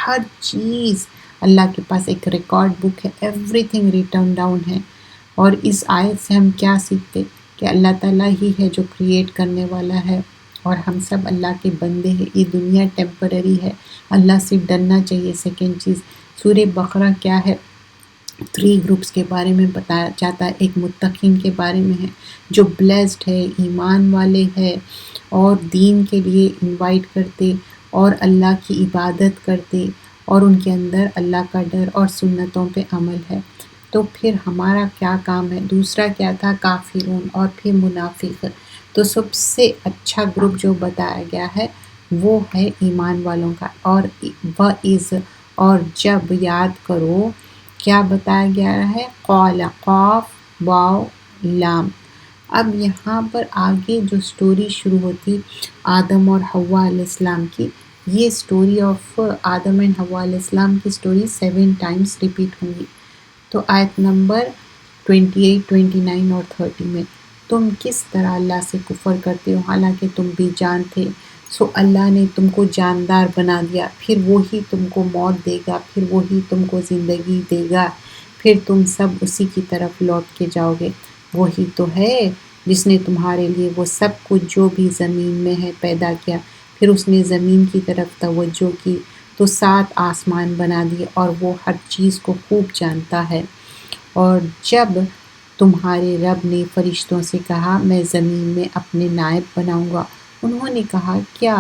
Speaker 1: ہر چیز اللہ کے پاس ایک ریکارڈ بک ہے، ایوری تھنگ ریٹن ڈاؤن ہے، اور اس آیت سے ہم کیا سیکھتے کہ اللہ تعالیٰ ہی ہے جو کریٹ کرنے والا ہے، اور ہم سب اللہ کے بندے ہیں، یہ دنیا ٹیمپرری ہے، اللہ سے ڈرنا چاہیے۔ سیکنڈ چیز، سورہ بقرہ کیا ہے، 3 گروپس کے بارے میں بتایا جاتا ہے۔ ایک متقین کے بارے میں ہے جو بلیسڈ ہے، ایمان والے ہے اور دین کے لیے انوائٹ کرتے اور اللہ کی عبادت کرتے اور ان کے اندر اللہ کا ڈر اور سنتوں پہ عمل ہے۔ تو پھر ہمارا کیا کام ہے؟ دوسرا کیا تھا؟ کافرون اور پھر منافق۔ تو سب سے اچھا گروپ جو بتایا گیا ہے وہ ہے ایمان والوں کا۔ اور وَإِذْ، اور جب یاد کرو، کیا بتایا گیا ہے؟ قال، قاف واو لام۔ اب یہاں پر آگے جو سٹوری شروع ہوتی آدم اور حوا علیہ السلام کی، یہ سٹوری آف آدم اینڈ حوا علیہ السلام کی سٹوری 7 ٹائمز ریپیٹ ہوں گی۔ تو آیت نمبر 28، 29 اور 30 میں، تم کس طرح اللہ سے کفر کرتے ہو حالانکہ تم بھی جان تھے، سو اللہ نے تم کو جاندار بنا دیا، پھر وہی تم کو موت دے گا، پھر وہی تم کو زندگی دے گا، پھر تم سب اسی کی طرف لوٹ کے جاؤ گے۔ وہی تو ہے جس نے تمہارے لیے وہ سب کچھ جو بھی زمین میں ہے پیدا کیا، پھر اس نے زمین کی طرف توجہ کی تو 7 آسمان بنا دیے اور وہ ہر چیز کو خوب جانتا ہے۔ اور جب تمہارے رب نے فرشتوں سے کہا میں زمین میں اپنے نائب بناؤں گا، انہوں نے کہا کیا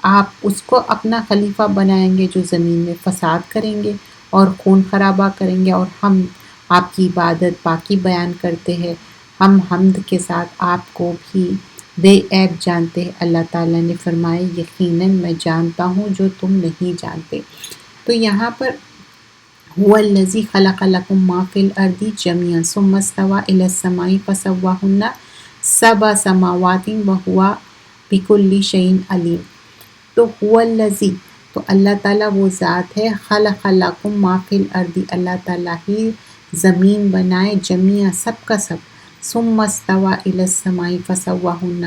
Speaker 1: آپ اس کو اپنا خلیفہ بنائیں گے جو زمین میں فساد کریں گے اور خون خرابہ کریں گے؟ اور ہم آپ کی عبادت باقی بیان کرتے ہیں، ہم حمد کے ساتھ آپ کو بھی بے عیب جانتے ہیں۔ اللہ تعالیٰ نے فرمایا یقیناً میں جانتا ہوں جو تم نہیں جانتے۔ تو یہاں پر هو الذی خلق لکم ما فی الارض جمیعا ثم استوی الی السماء فسواہن 7 سماوات وہو بکل شیء علیم۔ تو هو الذی، تو اللہ تعالیٰ وہ ذات ہے، خلق لکم ما فی الارض، اللہ تعالیٰ ہی زمین بنائے جمیعا سب کا سب، ثم استوی الی السماء فسواہن،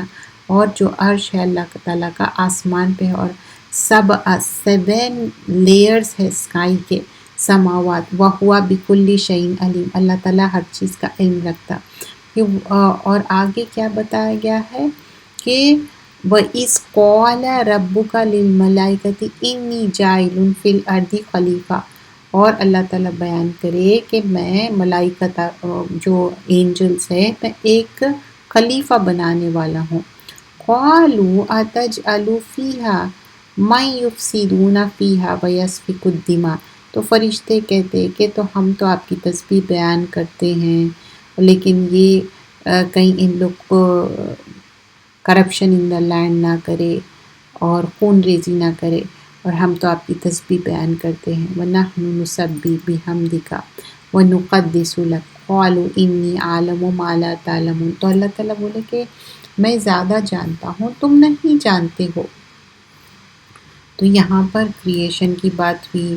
Speaker 1: اور جو عرش ہے اللہ تعالیٰ کا آسمان پہ ہے، اور 7 لیئرز ہے اسکائی کے، سماوات، وہو بکل شیء علیم، اللہ تعالیٰ ہر چیز کا علم رکھتا۔ اور آگے کیا بتایا گیا ہے کہ وَإِذْ قَالَ رَبُّكَ لِلْمَلَائِكَةِ إِنِّي جَاعِلٌ فِي الْأَرْضِ خلیفہ، اور اللہ تعالیٰ بیان کرے کہ میں ملائکہ جو اینجلز ہیں میں ایک خلیفہ بنانے والا ہوں۔ قَالُوا أَتَجْعَلُ فِيهَا مَن يُفْسِدُونَ فِيهَا وَيَسْفِكُ الدِّمَاءَ، تو فرشتے کہتے کہ تو ہم تو آپ کی تسبیح بیان کرتے ہیں لیکن یہ کہیں ان لوگ کو کرپشن ان دا لینڈ نہ کرے اور خون ریزی نہ کرے، اور ہم تو آپ کی تسبیح بیان کرتے ہیں۔ وَنَحْنُ نُسَبِّحُ بِحَمْدِكَ وَنُقَدِّسُ لَكَ قَالُوا إِنِّي أَعْلَمُ مَا لَا تَعْلَمُونَ، تو اللہ تعالیٰ بولے کہ میں زیادہ جانتا ہوں تم نہیں جانتے ہو۔ تو یہاں پر کریشن کی بات ہوئی،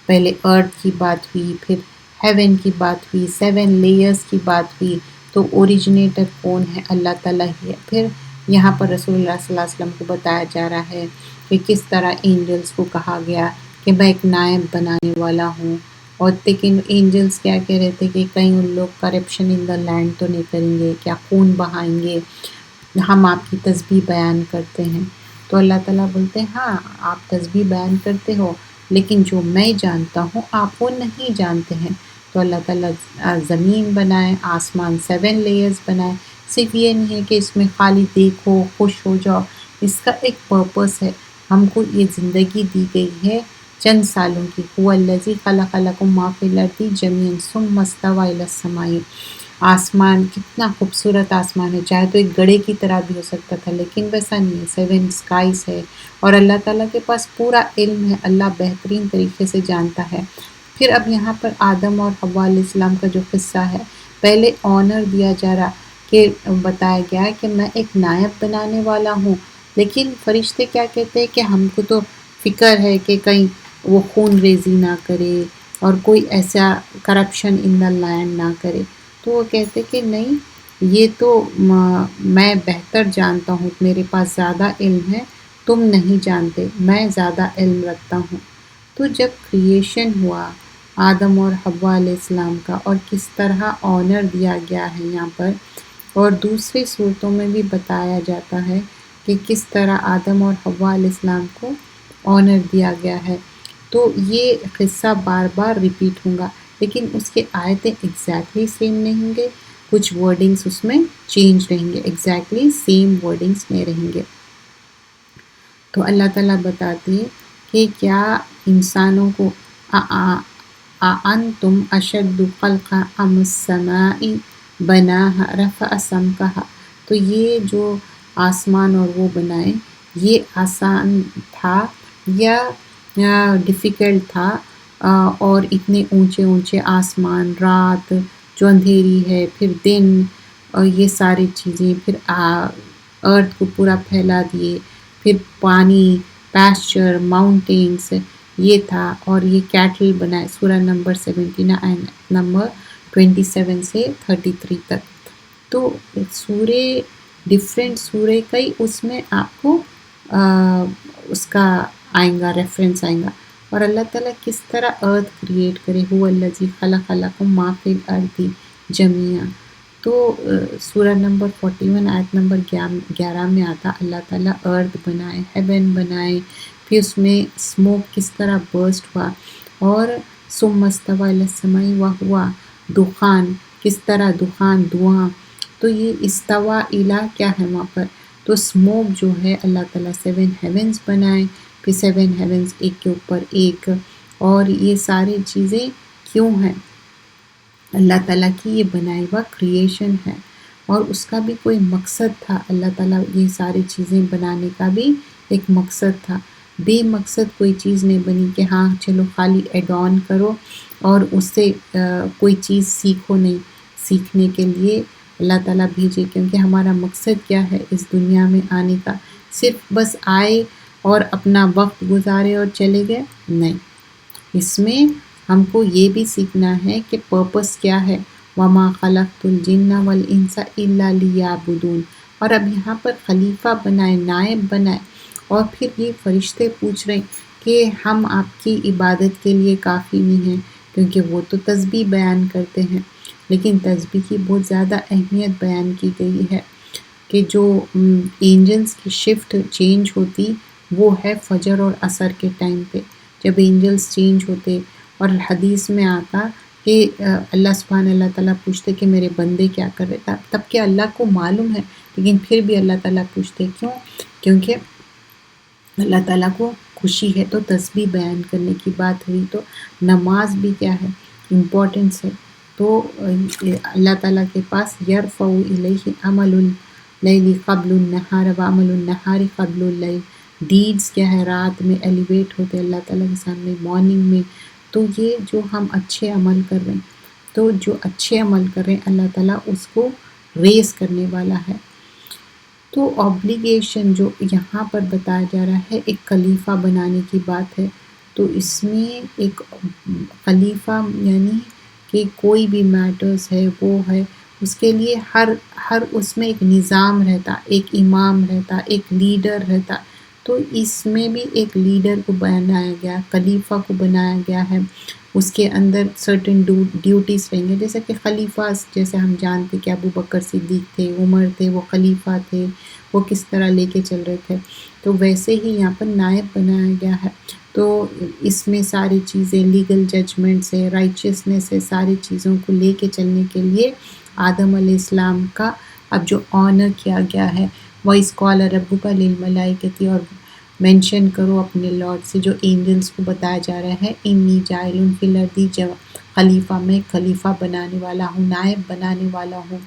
Speaker 1: پہلے ارتھ کی بات ہوئی، پھر ہیون کی بات ہوئی، 7 لیئرز کی بات ہوئی۔ تو اوریجنیٹر کون ہے؟ اللہ تعالیٰ ہی ہے۔ پھر یہاں پر رسول اللہ صلی اللہ علیہ وسلم کو بتایا جا رہا ہے کہ کس طرح اینجلز کو کہا گیا کہ میں ایک نائب بنانے والا ہوں، اور لیکن اینجلز کیا کہہ رہے تھے کہ کہیں ان لوگ کرپشن ان دا لینڈ تو نہیں کریں گے، کیا خون بہائیں گے، ہم آپ کی تسبیح بیان کرتے ہیں۔ تو اللہ تعالیٰ بولتے ہیں ہاں آپ تسبیح بیان کرتے ہو لیکن جو میں جانتا ہوں آپ وہ نہیں جانتے ہیں۔ تو اللہ تعالیٰ زمین بنائے، آسمان 7 لیئرز بنائے، صرف یہ نہیں ہے کہ اس میں خالی دیکھو خوش ہو جاؤ، اس کا ایک پرپس ہے۔ ہم کو یہ زندگی دی گئی ہے چند سالوں کی۔ هو الذی خلق لکم ما فی الارض جمیعا ثم استوی الی السماء، آسمان کتنا خوبصورت آسمان ہے، چاہے تو ایک گڑھے کی طرح بھی ہو سکتا تھا لیکن ویسا نہیں ہے، 7 اسکائز ہے، اور اللہ تعالیٰ کے پاس پورا علم ہے، اللہ بہترین طریقے سے جانتا ہے۔ پھر اب یہاں پر آدم اور حوا علیہ السلام کا جو قصہ ہے، پہلے آنر دیا جا رہا کہ بتایا گیا کہ میں ایک نائب بنانے والا ہوں، لیکن فرشتے کیا کہتے ہیں کہ ہم کو تو فکر ہے کہ کہیں وہ خون ریزی نہ کرے اور کوئی ایسا کرپشن ان دا لینڈ نہ کرے۔ تو وہ کہتے کہ نہیں، یہ تو میں بہتر جانتا ہوں، میرے پاس زیادہ علم ہے، تم نہیں جانتے، میں زیادہ علم رکھتا ہوں۔ تو جب کریشن ہوا آدم اور حوا علیہ السلام کا، اور کس طرح آنر دیا گیا ہے یہاں پر، اور دوسری صورتوں میں بھی بتایا جاتا ہے کہ کس طرح آدم اور حوا علیہ السلام کو آنر دیا گیا ہے. تو یہ قصہ بار بار ریپیٹ ہوں گا، لیکن اس کے آیتیں ایگزیکٹلی سیم نہیں ہوں گے، کچھ ورڈنگس اس میں چینج رہیں گے، ایگزیکٹلی سیم ورڈنگس نہیں رہیں گے. تو اللہ تعالیٰ بتاتے ہیں کہ کیا انسانوں کو أَأَنْتُمْ أَشَدُّ خَلْقًا أَمِ السَّمَاءِ بَنَاهَا رَفَعَ سَمْكَهَا. تو یہ جو آسمان اور وہ بنائے، یہ آسان تھا یا ڈیفیکلٹ تھا؟ اور اتنے اونچے اونچے آسمان، رات جو اندھیری ہے، پھر دن، اور یہ ساری چیزیں، پھر ارتھ کو پورا پھیلا دیے، پھر پانی، پیسچر، ماؤنٹینس، یہ تھا. اور یہ کیٹل بنائے، سورہ نمبر 79 نمبر 27 سے 33 تک. تو سورے ڈفرینٹ سورے کئی اس میں آپ کو اس کا آئیں گا، ریفرنس آئیں گا. اور اللہ تعالیٰ کس طرح ارتھ کریٹ کرے، هو الذی خلق لکم ما فی الارض جمیعا. تو سورہ نمبر 41 آیت نمبر 11 میں آتا اللہ تعالیٰ ارتھ بنائے، ہیون بنائے، پھر اس میں اسموک کس طرح برسٹ ہوا، اور ثم استوی الی السماء وہو دخان، کس طرح دخان، دھواں. تو یہ استوا الی کیا ہے وہاں پر؟ تو اسموک جو ہے، اللہ تعالیٰ 7 ہیونز بنائے، پھر 7 ہیونز ایک کے اوپر ایک. اور یہ ساری چیزیں کیوں ہیں؟ اللہ تعالیٰ کی یہ بنائی ہوا کریشن ہے، اور اس کا بھی کوئی مقصد تھا. اللہ تعالیٰ یہ ساری چیزیں بنانے کا بھی ایک مقصد تھا. بے مقصد کوئی چیز نہیں بنی کہ ہاں چلو خالی ایڈ آن کرو اور اس سے کوئی چیز سیکھو نہیں. سیکھنے کے لیے اللہ تعالیٰ بھیجے، کیونکہ ہمارا مقصد کیا ہے اس دنیا میں آنے کا؟ صرف بس آئے اور اپنا وقت گزارے اور چلے گئے؟ نہیں، اس میں ہم کو یہ بھی سیکھنا ہے کہ پرپس کیا ہے. وَمَا خَلَقْتُ الْجِنَّ وَالْإِنسَ إِلَّا لِيَعْبُدُونَ. اور اب یہاں پر خلیفہ بنائے، نائب بنائے، اور پھر یہ فرشتے پوچھ رہے ہیں کہ ہم آپ کی عبادت کے لیے کافی نہیں ہیں، کیونکہ وہ تو تسبیح بیان کرتے ہیں. لیکن تسبیح کی بہت زیادہ اہمیت بیان کی گئی ہے کہ جو اینجلز کی شفٹ چینج ہوتی وہ ہے فجر اور عصر کے ٹائم پہ، جب اینجلز چینج ہوتے. اور حدیث میں آتا کہ اللہ تعالیٰ پوچھتے کہ میرے بندے کیا کر رہے تھا، تب کہ اللہ کو معلوم ہے، لیکن پھر بھی اللہ تعالیٰ پوچھتے کیوں؟ کیونکہ اللہ تعالیٰ کو خوشی ہے. تو تسبیح بیان کرنے کی بات ہوئی تو نماز بھی کیا ہے، امپورٹنس ہے. تو اللہ تعالیٰ کے پاس یرفع الیہ عمل اللیل قبل النہار وعمل النہار قبل اللیل. ڈیڈز کیا ہے، رات میں ایلیویٹ ہوتے اللہ تعالیٰ کے سامنے، مارننگ میں. تو یہ جو ہم اچھے عمل کر رہے ہیں، تو جو اچھے عمل کر رہے ہیں اللہ تعالیٰ اس کو ریز کرنے والا ہے. تو اوبلیگیشن جو یہاں پر بتایا جا رہا ہے ایک خلیفہ بنانے کی بات ہے. تو اس میں ایک خلیفہ یعنی کہ کوئی بھی میٹرز ہے وہ ہے، اس کے لیے ہر اس میں ایک نظام رہتا، ایک امام رہتا، ایک لیڈر رہتا. تو اس میں بھی ایک لیڈر کو بنایا گیا، خلیفہ کو بنایا گیا ہے. اس کے اندر سرٹن ڈیوٹیز رہیں گے، جیسا کہ خلیفہ جیسے ہم جانتے کہ ابو بکر صدیق تھے، عمر تھے، وہ خلیفہ تھے، وہ کس طرح لے کے چل رہے تھے. تو ویسے ہی یہاں پر نائب بنایا گیا ہے. تو اس میں ساری چیزیں لیگل ججمنٹس ہے، رائچیسنس ہے، ساری چیزوں کو لے کے چلنے کے لیے آدم علیہ السلام کا اب جو آنر کیا گیا ہے، وَإِذْ قَالَ رَبُّكَ لِلْمَلَائِكَةِ، اور مینشن کرو اپنے لارڈ سے، جو اینجلز کو بتایا جا رہا ہے، انی جاعل فی الارض خلیفہ، میں خلیفہ بنانے والا ہوں، نائب بنانے والا ہوں.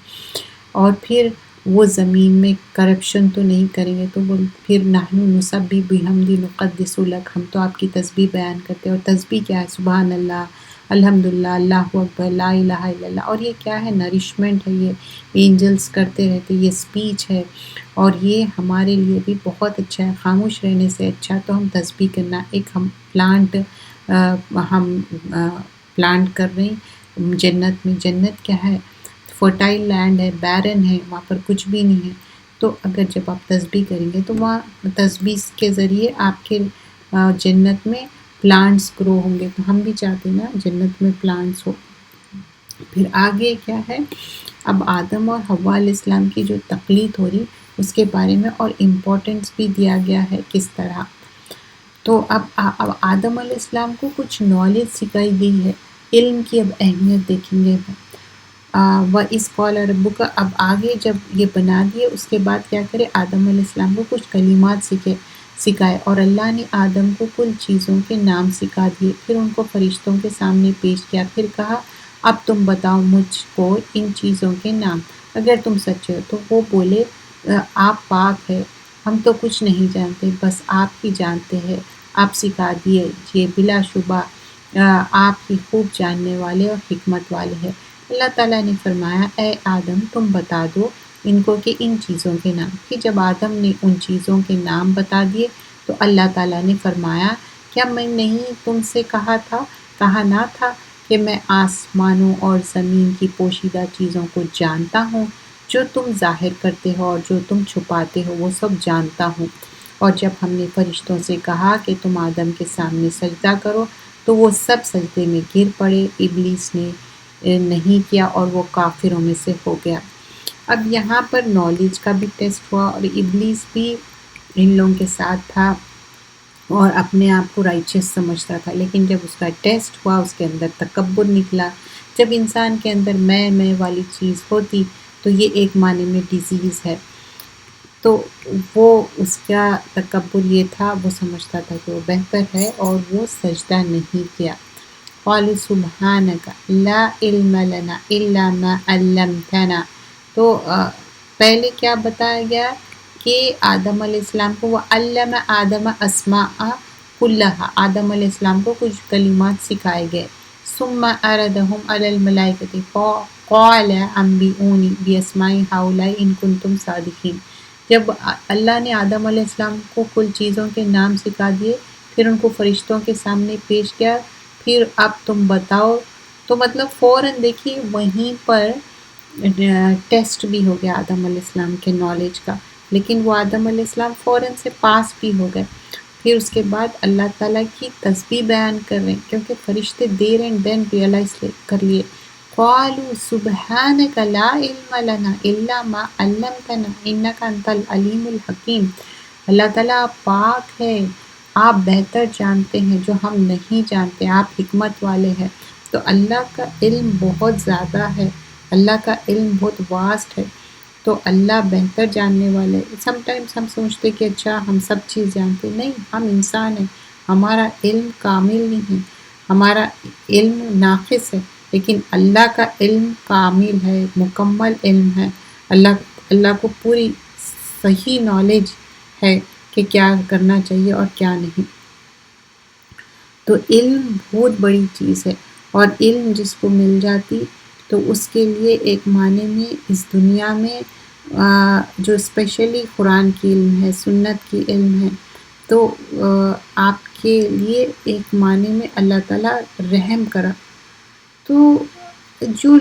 Speaker 1: اور پھر وہ زمین میں کرپشن تو نہیں کریں گے. تو وہ پھر نحن نسبح بحمد نقدس لک، ہم تو آپ کی تسبیح بیان کرتے ہیں. اور تسبیح کیا ہے؟ سبحان اللہ، الحمدللہ، اللہ اکبر، لا الہ الا اللہ. اور یہ کیا ہے؟ نرشمنٹ ہے، یہ اینجلز کرتے رہتے، یہ سپیچ ہے. اور یہ ہمارے لیے بھی بہت اچھا ہے، خاموش رہنے سے اچھا تو ہم تسبیح کرنا. ایک ہم پلانٹ کر رہے ہیں جنت میں. جنت کیا ہے؟ فرٹائل لینڈ ہے، بیرن ہے، وہاں پر کچھ بھی نہیں ہے. تو اگر جب آپ تسبیح کریں گے تو وہاں تسبیح کے ذریعے آپ کے جنت میں پلانٹس گرو ہوں گے. تو ہم بھی چاہتے ہیں نا جنت میں پلانٹس ہو. پھر آگے کیا ہے؟ اب آدم اور حوا علیہ السلام کی جو تخلیق ہو رہی، اس کے بارے میں اور امپورٹنس بھی دیا گیا ہے کس طرح. تو اب آدم علیہ السلام کو کچھ نالج سکھائی گئی ہے. علم کی اب اہمیت دیکھیں گے. وہ اس کالر بک اب آگے جب یہ بنا دیے اس کے بعد کیا کرے، آدم علیہ السلام کو کچھ کلمات سکھائے اور اللہ نے آدم کو کل چیزوں کے نام سکھا دیے. پھر ان کو فرشتوں کے سامنے پیش کیا، پھر کہا اب تم بتاؤ مجھ کو ان چیزوں کے نام اگر تم سچے ہو. تو وہ بولے آپ پاک ہے، ہم تو کچھ نہیں جانتے، بس آپ ہی جانتے ہیں، آپ سکھا دیے یہ بلا شبہ آپ ہی خوب جاننے والے اور حکمت والے ہیں. اللہ تعالیٰ نے فرمایا اے آدم تم بتا دو ان کو کہ ان چیزوں کے نام. پھر جب آدم نے ان چیزوں کے نام بتا دیے تو اللہ تعالیٰ نے فرمایا کیا میں نہیں تم سے کہا نہ تھا کہ میں آسمانوں اور زمین کی پوشیدہ چیزوں کو جانتا ہوں، جو تم ظاہر کرتے ہو اور جو تم چھپاتے ہو وہ سب جانتا ہوں. اور جب ہم نے فرشتوں سے کہا کہ تم آدم کے سامنے سجدہ کرو تو وہ سب سجدے میں گر پڑے، ابلیس نے نہیں کیا اور وہ کافروں میں سے ہو گیا. اب یہاں پر نالج کا بھی ٹیسٹ ہوا اور ابلیس بھی ان لوگوں کے ساتھ تھا اور اپنے آپ کو رائچس سمجھتا تھا، لیکن جب اس کا ٹیسٹ ہوا اس کے اندر تکبر نکلا. جب انسان کے اندر میں والی چیز ہوتی تو یہ ایک معنی میں ڈیزیز ہے. تو وہ اس کا تکبر یہ تھا، وہ سمجھتا تھا کہ وہ بہتر ہے اور وہ سجدہ نہیں کیا. قالوا سبحانک لا علم لنا الا ما علمتنا. تو پہلے کیا بتایا گیا کہ آدم علیہ السلام کو وہ علم آدم اسماء کلہا، آدم علیہ السلام کو کچھ کلمات سکھائے گئے. ثم عرضهم على الملائکۃ قال انبئونی باسماء هؤلاء ان کنتم صادقین. جب اللہ نے آدم علیہ السلام کو کل چیزوں کے نام سکھا دیے پھر ان کو فرشتوں کے سامنے پیش کیا، پھر اب تم بتاؤ. تو مطلب فوراً دیکھیے وہیں پر ٹیسٹ بھی ہو گیا آدم علیہ السلام کے نالج کا، لیکن وہ آدم علیہ السلام فوراً سے پاس بھی ہو گئے. پھر اس کے بعد اللہ تعالیٰ کی تسبیح بیان کر رہے ہیں کیونکہ فرشتے دیر اینڈ دین ریئلائز کر لیے. قالوا سبحانک لا علم لنا الا ما علمتنا انک انت العلیم الحکیم. اللہ تعالیٰ آپ پاک ہے، آپ بہتر جانتے ہیں جو ہم نہیں جانتے، آپ حکمت والے ہیں. تو اللہ کا علم بہت زیادہ ہے، اللہ کا علم بہت واسٹ ہے، تو اللہ بہتر جاننے والے. سم ٹائمس ہم سوچتے کہ اچھا ہم سب چیز جانتے، نہیں، ہم انسان ہیں، ہمارا علم کامل نہیں، ہمارا علم ناقص ہے، لیکن اللہ کا علم کامل ہے، مکمل علم ہے. اللہ کو پوری صحیح نالج ہے کہ کیا کرنا چاہیے اور کیا نہیں. تو علم بہت بڑی چیز ہے اور علم جس کو مل جاتی تو اس کے لیے ایک معنی میں اس دنیا میں جو اسپیشلی قرآن کی علم ہے، سنت کی علم ہے، تو آپ کے لیے ایک معنی میں اللہ تعالیٰ رحم کرا. تو جو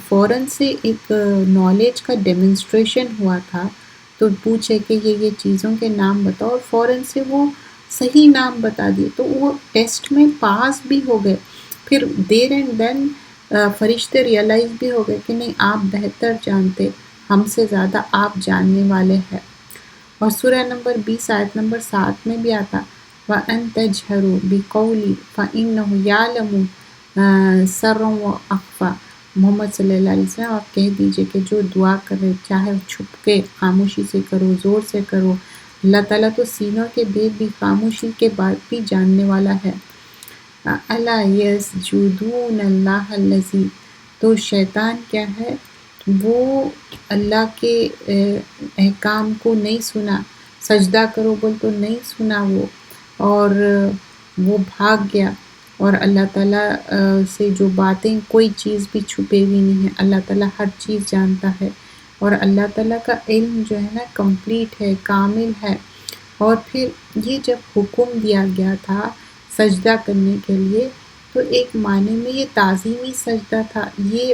Speaker 1: فوراً سے ایک نالج کا ڈیمونسٹریشن ہوا تھا تو پوچھے کہ یہ چیزوں کے نام بتاؤ اور فوراً سے وہ صحیح نام بتا دیے تو وہ ٹیسٹ میں پاس بھی ہو گئے. پھر دیر اینڈ دین فرشتے ریئلائز بھی ہو گئے کہ نہیں، آپ بہتر جانتے، ہم سے زیادہ آپ جاننے والے ہیں. اور سورہ نمبر 20 آیت نمبر 7 میں بھی آتا وَأَن تَجْهَرُوا بِقَوْلِي فَإِنَّهُ يَعْلَمُ سَرًّا وَأَخْفَى. محمد صلی اللہ علیہ وسلم آپ کہہ دیجئے کہ جو دعا کرے چاہے چھپ کے خاموشی سے کرو، زور سے کرو، اللہ تعالیٰ تو سینوں کے بھید بھی خاموشی کے بعد بھی جاننے والا ہے. اَلَا يَسْجُدُونَ اللَّهَ الَّذِي. تو شیطان کیا ہے، وہ اللہ کے احکام کو نہیں سنا، سجدہ کرو بول تو نہیں سنا وہ، اور وہ بھاگ گیا. اور اللہ تعالیٰ سے جو باتیں کوئی چیز بھی چھپے ہوئی نہیں ہے، اللہ تعالیٰ ہر چیز جانتا ہے اور اللہ تعالیٰ کا علم جو ہے نا کمپلیٹ ہے، کامل ہے. اور پھر یہ جب حکم دیا گیا تھا سجدہ کرنے کے لیے تو ایک معنی میں یہ تعظیمی سجدہ تھا، یہ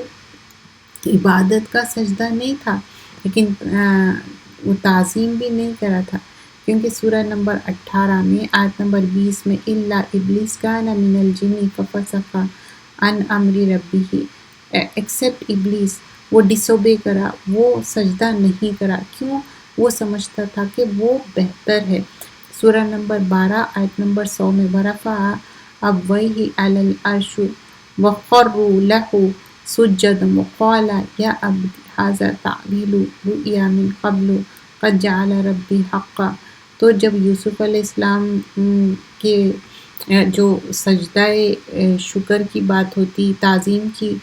Speaker 1: عبادت کا سجدہ نہیں تھا، لیکن وہ تعظیم بھی نہیں کرا تھا کیونکہ سورہ نمبر 18 میں آیت نمبر 20 میں اِلَّا ابلیس کان من الجن ففسق عن امر ربہ. ایکسیپٹ ابلیس، وہ ڈس اوبے کرا، وہ سجدہ نہیں کرا. کیوں؟ وہ سمجھتا تھا کہ وہ بہتر ہے۔ سورہ نمبر 12 آیت نمبر 100 میں ورفع ابویہ علی العرش وخروا لہ سجدا وقال یا ابت ھذا تعویل رؤیا من قبل قد جعل ربی حقا۔ تو جب یوسف علیہ السلام کے جو سجدہ شکر کی بات ہوتی، تعظیم کی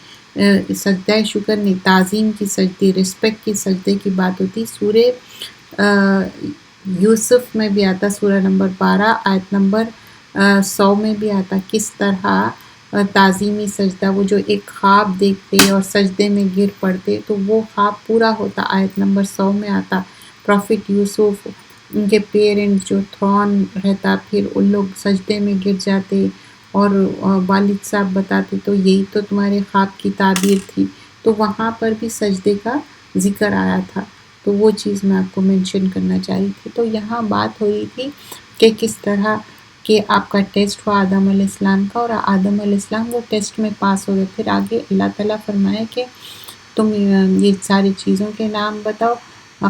Speaker 1: سجدہ شکر نہیں، تعظیم کی سجدے، رسپیکٹ کی سجدے کی بات ہوتی، سورہ یوسف میں بھی آتا، سورہ نمبر 12 آیت نمبر 100 میں بھی آتا کس طرح تعظیمی سجدہ، وہ جو ایک خواب دیکھتے اور سجدے میں گر پڑتے تو وہ خواب پورا ہوتا۔ آیت نمبر 100 میں آتا پروفٹ یوسف، ان کے پیرنٹس جو تھرون رہتا، پھر ان لوگ سجدے میں گر جاتے اور والد صاحب بتاتے تو یہی تو تمہارے خواب کی تعبیر تھی، تو وہاں پر بھی سجدے کا ذکر آیا تھا۔ تو وہ چیز میں آپ کو مینشن کرنا چاہ رہی تھی۔ تو یہاں بات ہو رہی تھی کہ کس طرح کہ آپ کا ٹیسٹ ہوا آدم علیہ السلام کا، اور آدم علیہ السلام وہ ٹیسٹ میں پاس ہو گئے۔ پھر آگے اللہ تعالیٰ فرمایا کہ تم یہ ساری چیزوں کے نام بتاؤ۔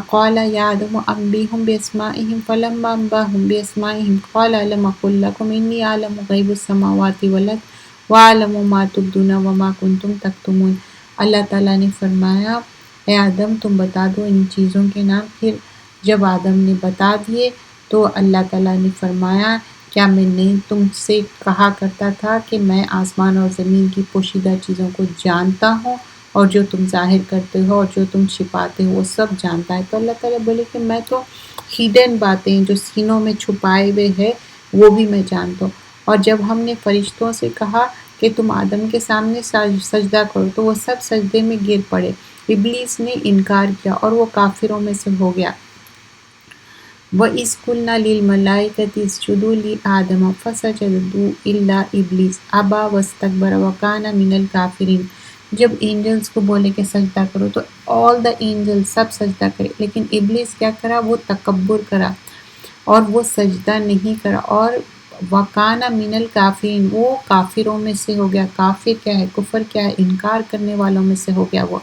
Speaker 1: قال یا آدم انبئہم باسمائہم فلما انبأہم باسمائہم قال الم اقل لکم انی اعلم غیب السماوات والارض واعلم ما تبدون وما کنتم تکتمون۔ اللہ تعالیٰ نے فرمایا اے آدم تم بتا دو ان چیزوں کے نام۔ پھر جب آدم نے بتا دیے تو اللہ تعالیٰ نے فرمایا کیا میں نے تم سے کہا کرتا تھا کہ میں آسمان اور زمین کی پوشیدہ چیزوں کو جانتا ہوں، اور جو تم ظاہر کرتے ہو اور جو تم چھپاتے ہو وہ سب جانتا ہے۔ تو اللہ تعالیٰ بولے کہ میں تو ہیڈن باتیں جو سینوں میں چھپائے ہوئے ہے وہ بھی میں جانتا ہوں۔ اور جب ہم نے فرشتوں سے کہا کہ تم آدم کے سامنے سجدہ کرو تو وہ سب سجدے میں گر پڑے، ابلیس نے انکار کیا اور وہ کافروں میں سے ہو گیا۔ وَإِذْ قُلْنَا لِلْمَلَائِكَةِ اسْجُدُوا لِآدَمَ فَسَجَدُوا إِلَّا إِبْلِيسَ أَبَى وَاسْتَكْبَرَ وَكَانَ مِنَ الْكَافِرِينَ۔ جب اینجلز کو بولے کہ سجدہ کرو تو آل دا اینجلز سب سجدہ کرے، لیکن ابلیس کیا کرا، وہ تکبر کرا اور وہ سجدہ نہیں کرا، اور وَكَانَ مِنَ الْكَافِرِينَ وہ کافروں میں سے ہو گیا۔ کافر کیا ہے، کفر کیا ہے، انکار کرنے والوں میں سے ہو گیا وہ۔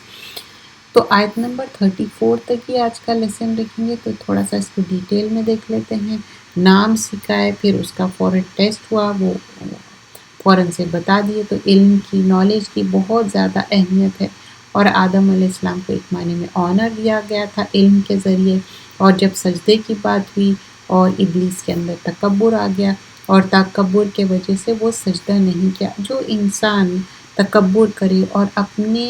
Speaker 1: تو آیت نمبر 34 تک ہی آج کا لیسن رکھیں گے، تو تھوڑا سا اس کو ڈیٹیل میں دیکھ لیتے ہیں۔ نام سکھائے، پھر اس کا فوراً ٹیسٹ ہوا، وہ فوراً سے بتا دیے۔ تو علم کی، نالج کی بہت زیادہ اہمیت ہے، اور آدم علیہ السلام کو ایک معنی میں آنر دیا گیا تھا علم کے ذریعے۔ اور جب سجدے کی بات ہوئی اور ابلیس کے اندر تکبر آ گیا، اور تکبر کے وجہ سے وہ سجدہ نہیں کیا۔ جو انسان تکبر کرے اور اپنے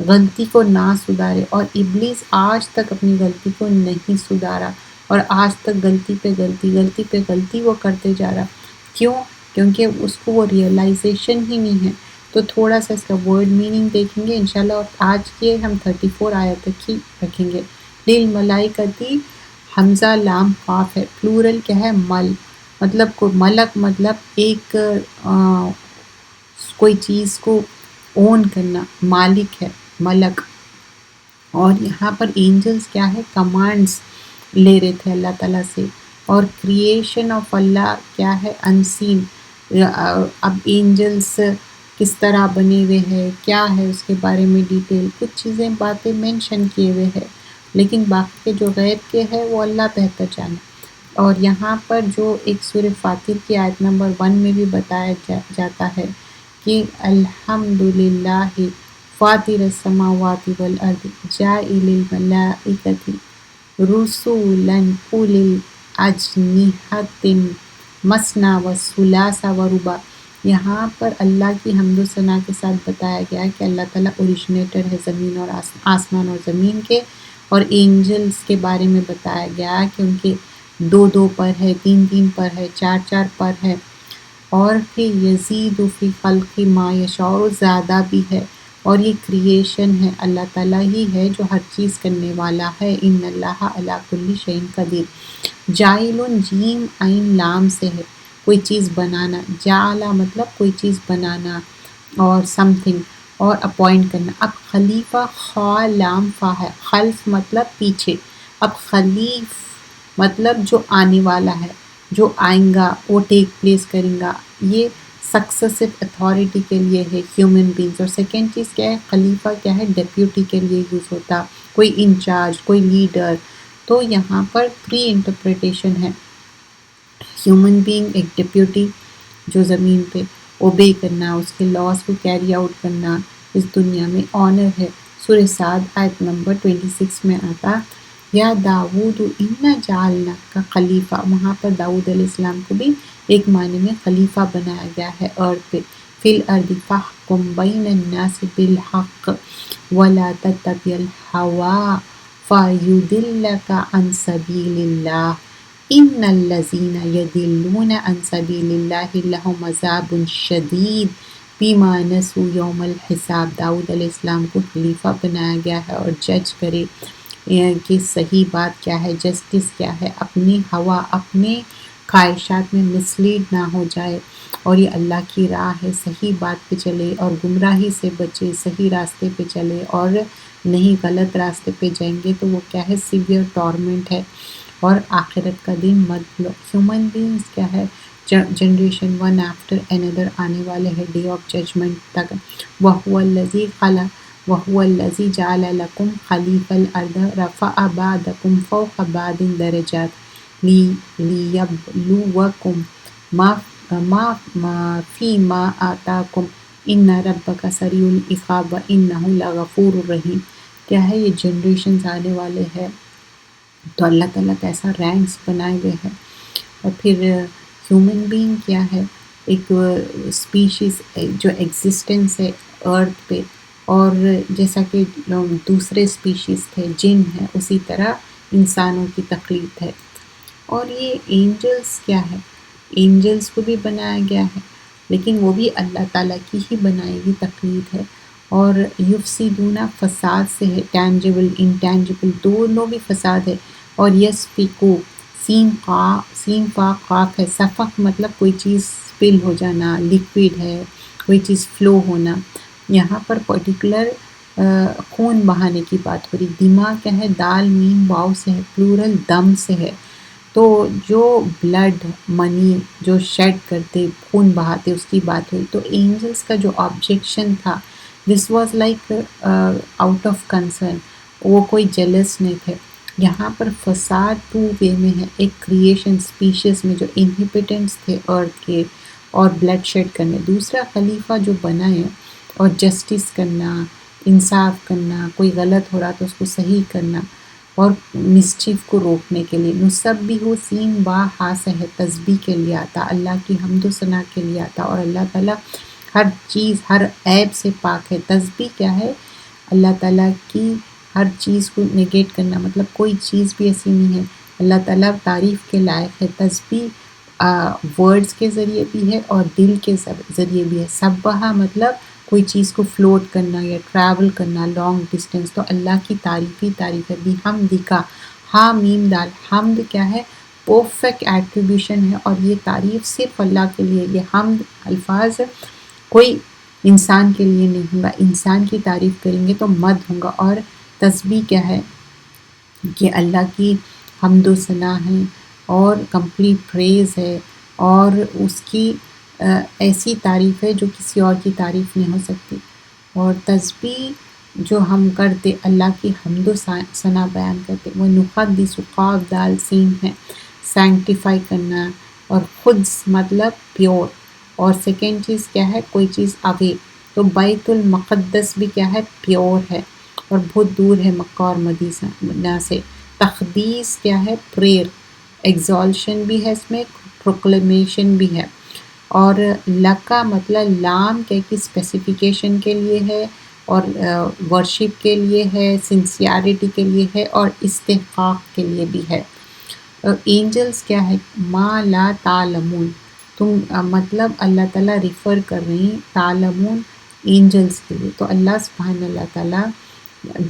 Speaker 1: غلطی کو نہ سدھارے، اور ابلیس آج تک اپنی غلطی کو نہیں سدھارا، اور آج تک غلطی پہ غلطی وہ کرتے جا رہا۔ کیوں؟ کیونکہ اس کو وہ ریئلائزیشن ہی نہیں ہے۔ تو تھوڑا سا اس کا ورڈ میننگ دیکھیں گے انشاءاللہ، اور آج کے ہم 34 آیت تک ہی رکھیں گے۔ للملائکتی، حمزہ لام قاف ہے، پلورل کیا ہے، مل، مطلب کو ملک، مطلب ایک کوئی چیز کو اون کرنا، مالک ہے ملک۔ اور یہاں پر اینجلز کیا ہے، کمانڈز لے رہے تھے اللہ تعالیٰ سے۔ اور کریشن آف اللہ کیا ہے، انسین۔ اب اینجلز کس طرح بنے ہوئے ہیں، کیا ہے اس کے بارے میں ڈیٹیل، کچھ چیزیں باتیں مینشن کیے ہوئے ہیں، لیکن باقی کے جو غیب کے ہے وہ اللہ بہتر جانے۔ اور یہاں پر جو ایک سورہ فاطر کی آیت نمبر 1 میں بھی بتایا جاتا ہے کہ الحمدللہ فاطر السماوات والارض جاعل الملائکۃ رسولا اولی اجنحۃ مثنی وثلاث ورباع۔ یہاں پر اللہ کی حمد و ثنا کے ساتھ بتایا گیا ہے کہ اللہ تعالیٰ اوریجنیٹر ہے زمین اور آسمان اور زمین کے، اور اینجلز کے بارے میں بتایا گیا کہ ان کے 2 پر ہے، 3 پر ہے، 4 پر ہے، اور پھر یزید فی خلق ما یشاء، اور زیادہ بھی ہے، اور یہ کریشن ہے، اللہ تعالیٰ ہی ہے جو ہر چیز کرنے والا ہے۔ ان اللہ علی کل شیء قدیر۔ جاعل، جیم عین لام سے ہے، کوئی چیز بنانا، جعل مطلب کوئی چیز بنانا اور سم تھنگ، اور اپوائنٹ کرنا۔ اب خلیفہ خا لام فا ہے، خلف مطلب پیچھے، اب خلیف مطلب جو آنے والا ہے، جو آئیں گا، وہ ٹیک پلیس کریں گا۔ یہ سکسیسو اتھارٹی کے لیے ہے، ہیومن بینگز۔ اور سیکنڈ چیز کیا ہے، خلیفہ کیا ہے، ڈیپیوٹی کے لیے یوز ہوتا، کوئی انچارج، کوئی لیڈر، تو یہاں پر 3 انٹرپریٹیشن ہے. ہیومن بینگ ایک ڈپیوٹی جو زمین پہ اوبے کرنا، اس کے لاس کو کیری آؤٹ کرنا اس دنیا میں آنر ہے. سورہ صاد آیت نمبر 26 میں آتا یا داود انا جعلنا کا خلیفہ. وہاں پر داؤد علیہ السلام کو بھی ایک معنی میں خلیفہ بنایا گیا ہے ارتھ پہ. فی الارض فاحکم بین الناس بالحق ولا تتبع الہوا فیضلک عن سبیل اللہ ان الذین یضلون عن سبیل اللہ لہم عذاب شدید بما نسوا یوم الحساب. داؤد علیہ السلام کو خلیفہ بنایا گیا ہے اور جج کرے کہ صحیح بات کیا ہے، جسٹس کیا ہے، اپنی ہوا اپنے خواہشات میں مسلیڈ نہ ہو جائے، اور یہ اللہ کی راہ ہے، صحیح بات پہ چلے اور گمراہی سے بچے، صحیح راستے پہ چلے اور نہیں غلط راستے پہ جائیں گے تو وہ کیا ہے سیویئر ٹورمنٹ ہے اور آخرت کا دن مت لو. ہیومن بینگز کیا ہے جنریشن ون آفٹر اندر آنے والے ہے ڈے آف ججمنٹ تک. وَهُوَ الَّذِي خَلَقَ وَهُوَ الَّذِي جَعَلَ لَكُمْ خَلِيفَ الْأَرْضِ رَفَعَ بَعْضَكُمْ فَوْقَ بَعْضٍ دَرَجَاتٍ لِيَبْلُوَكُمْ ما فِيمَا آتَاكُمْ إِنَّ رَبَّكَ سَرِيعُ الْعِقَابِ وَإِنَّهُ لَغَفُورٌ رَحِيمٌ. کیا ہے یہ جنریشنز آنے والے ہیں تو اللہ تعالیٰ کا ایسا رینکس بنائے ہوئے ہیں. اور پھر ہیومن بینگ کیا ہے ایک اسپیشیز جو ایگزسٹنس ہے ارتھ پہ، اور جیسا کہ دوسرے اسپیشیز تھے جن ہیں اسی طرح انسانوں کی تخلیق ہے. اور یہ اینجلس کیا ہے، اینجلس کو بھی بنایا گیا ہے لیکن وہ بھی اللہ تعالیٰ کی ہی بنائی ہوئی تخلیق ہے. اور یفسدون فساد سے ہے، ٹینجیبل انٹینجیبل دونوں بھی فساد ہے. اور یسفکو سین فا قاف ہے، سفق مطلب کوئی چیز سپل ہو جانا، لیکوڈ ہے کوئی چیز فلو ہونا. یہاں پر پرٹیکولر خون بہانے کی بات ہو رہی. دماغ کیا ہے دال میم واؤ سے ہے، پلورل دم سے ہے. تو جو بلڈ منی جو شیڈ کرتے خون بہاتے اس کی بات ہوئی. تو اینجلس کا جو آبجیکشن تھا this was like out of concern, وہ کوئی جیلس نہیں تھے. یہاں پر فساد 2 وے میں ہے، ایک کریشن اسپیشیز میں جو انہیبیٹنٹس تھے ارتھ کے اور بلڈ شیڈ کرنے، دوسرا خلیفہ جو بنا ہے اور جسٹس کرنا، انصاف کرنا، کوئی غلط ہو رہا تو اس کو صحیح کرنا اور مسچیف کو روکنے کے لیے. نسبح سین با ہا سے ہے، تسبیح کے لیے آتا، اللہ کی حمد و ثنا کے لیے آتا. اور اللہ تعالیٰ ہر چیز ہر عیب سے پاک ہے. تسبیح کیا ہے اللہ تعالیٰ کی ہر چیز کو نگیٹ کرنا، مطلب کوئی چیز بھی ایسی نہیں ہے، اللہ تعالیٰ تعریف کے لائق ہے. تسبیح ورڈز کے ذریعے بھی ہے اور دل کے ذریعے بھی ہے. سبحہ مطلب کوئی چیز کو فلوٹ کرنا یا ٹریول کرنا لانگ ڈسٹینس، تو اللہ کی تعریف ہی تعریف ہے. بحمدکا ہا میم دال، حمد کیا ہے پرفیکٹ ایٹریبیوشن ہے اور یہ تعریف صرف اللہ کے لیے. یہ حمد الفاظ کوئی انسان کے لیے نہیں ہوگا، انسان کی تعریف کریں گے تو مد ہوگا. اور تسبیح کیا ہے کہ اللہ کی حمد و ثنا ہے اور کمپلیٹ پریز ہے اور اس کی ایسی تعریف ہے جو کسی اور کی تعریف نہیں ہو سکتی. اور تسبیح جو ہم کرتے اللہ کی حمد و ثنا بیان کرتے، وہ نقدس قاف دال سین ہے، سینکٹیفائی کرنا. اور خود مطلب پیور. اور سیکنڈ چیز کیا ہے کوئی چیز اوے، تو بیت المقدس بھی کیا ہے پیور ہے اور بہت دور ہے مکہ اور مدینہ سے. تقدیس کیا ہے پریئر، ایگزالشن بھی ہے اس میں، پروکلیمیشن بھی ہے. اور لکا مطلب لام کہ اسپیسیفیکیشن کے لیے ہے اور ورشپ کے لیے ہے، سنسیئرٹی کے لیے ہے اور استحقاق کے لیے بھی ہے. اینجلس کیا ہے ما لا تعلمون، تم مطلب اللہ تعالیٰ ریفر کر رہے ہیں تعلمون اینجلس کے لیے، تو اللہ سبحانہ اللہ تعالیٰ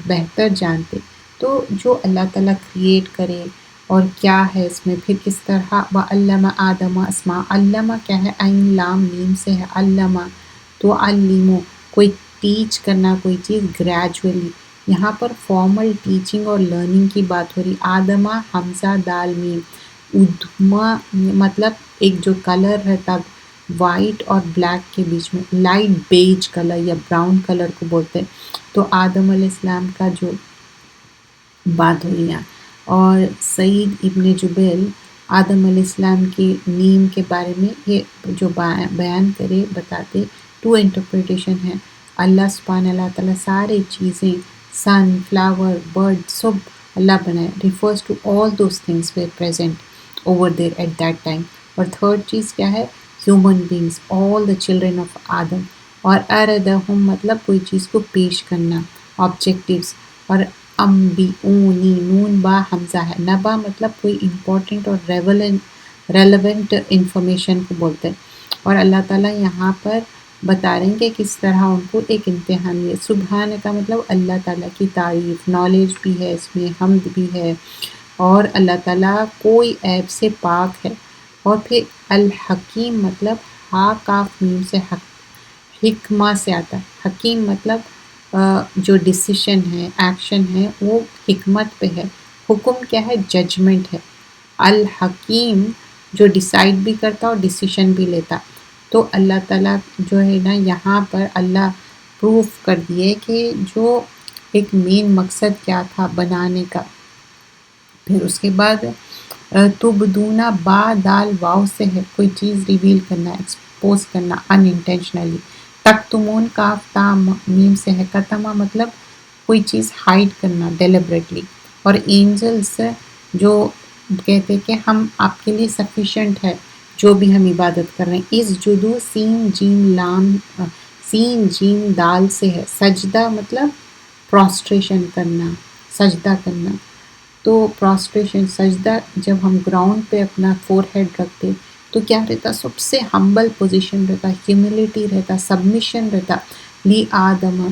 Speaker 1: بہتر جانتے. تو جو اللہ تعالیٰ کریٹ کرے اور کیا ہے اس میں، پھر کس طرح وَعَلَّمَ آدَمَ اسماء، علمہ کیا ہے عین لام میم سے ہے، علمہ تو علمو کوئی ٹیچ کرنا کوئی چیز گریجولی. یہاں پر فارمل ٹیچنگ اور لرننگ کی بات ہو رہی. آدمہ حمزہ دال میم، ادھما مطلب ایک جو کلر رہتا وائٹ اور بلیک کے بیچ میں، لائٹ بیج کلر یا براؤن کلر کو بولتے ہیں. تو آدم علیہ السلام کا جو بات ہو رہی ہے اور سعید ابن جبیل آدم علیہ السلام کی نیم کے بارے میں یہ جو بیان کرے بتاتے 2 انٹرپریٹیشن ہیں. اللہ سبحانہ اللہ تعالیٰ سارے چیزیں سن فلاور برڈ سب اللہ بنائے refers to all those things where present over there at that time. اور تھرڈ چیز کیا ہے؟ Human beings all the children of Adam. اور اردہم مطلب کوئی چیز کو پیش کرنا آبجیکٹیوز. اور انبیونی نون با حمزہ ہے. نبا مطلب کوئی امپورٹنٹ اور ریلیونٹ انفارمیشن کو بولتے ہیں. اور اللہ تعالیٰ یہاں پر بتا رہے ہیں کہ کس طرح ان کو ایک امتحان ہے. سبحان کا مطلب اللہ تعالیٰ کی تعریف، نالج بھی ہے اس میں، حمد بھی ہے، اور اللہ تعالیٰ کوئی عیب سے پاک ہے. اور پھر الحکیم مطلب ہا کاف میم سے حکمہ سے آتا ہے. حکیم مطلب جو ڈیسیشن ہے ایکشن ہے وہ حکمت پہ ہے. حکم کیا ہے؟ ججمنٹ ہے. الحکیم جو ڈیسائیڈ بھی کرتا اور ڈیسیشن بھی لیتا. تو اللہ تعالیٰ جو ہے نا یہاں پر اللہ پروف کر دیے کہ جو ایک مین مقصد کیا تھا بنانے کا. پھر اس کے بعد تبدونا با دال واو سے ہے کوئی چیز ریویل کرنا، ایکسپوز کرنا ان انٹینشنلی. تکتمون کاف تا میم سے ہے. کتما مطلب کوئی چیز ہائڈ کرنا ڈیلیبریٹلی. اور اینجلس جو کہتے کہ ہم آپ کے لیے سفیشینٹ ہے جو بھی ہم عبادت کر رہے ہیں. اس جدو سین جیم دال سے ہے. سجدہ مطلب پروسٹریشن کرنا، سجدہ کرنا. تو پروسٹریشن سجدہ جب ہم گراؤنڈ پہ اپنا فور ہیڈ رکھتے تو کیا رہتا؟ سب سے ہمبل پوزیشن رہتا، ہیوملٹی رہتا، سبمیشن رہتا. لی آدم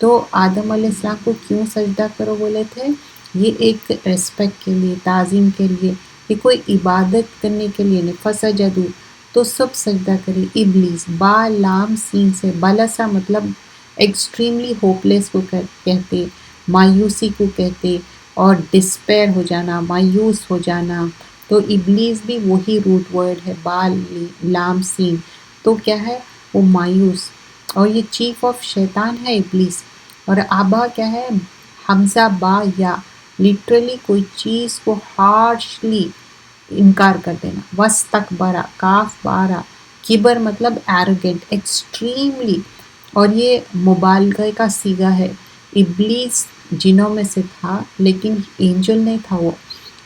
Speaker 1: تو آدم علیہ السلام کو کیوں سجدہ کرو بولے تھے؟ یہ ایک ریسپیکٹ کے لیے، تعظیم کے لیے، یہ کوئی عبادت کرنے کے لیے نہیں. فسجدو تو سب سجدہ کرے. ابلیس با لام سین سے. بلسا مطلب ایکسٹریملی ہوپلیس کو کہتے، مایوسی کو کہتے، اور ڈسپیر ہو جانا، مایوس ہو جانا. تو ابلیس بھی وہی روٹ ورڈ ہے با لام سین. تو کیا ہے؟ وہ مایوس. اور یہ چیف آف شیطان ہے ابلیس. اور آبا کیا ہے؟ حمزہ با یا لٹرلی کوئی چیز کو ہارشلی انکار کر دینا. وستکبرا کاف بارا. کبر مطلب ایروگینٹ، ایکسٹریملی. اور یہ مبالغہ کا صیغہ ہے. ابلیس جنوں میں سے تھا لیکن اینجل نہیں تھا وہ.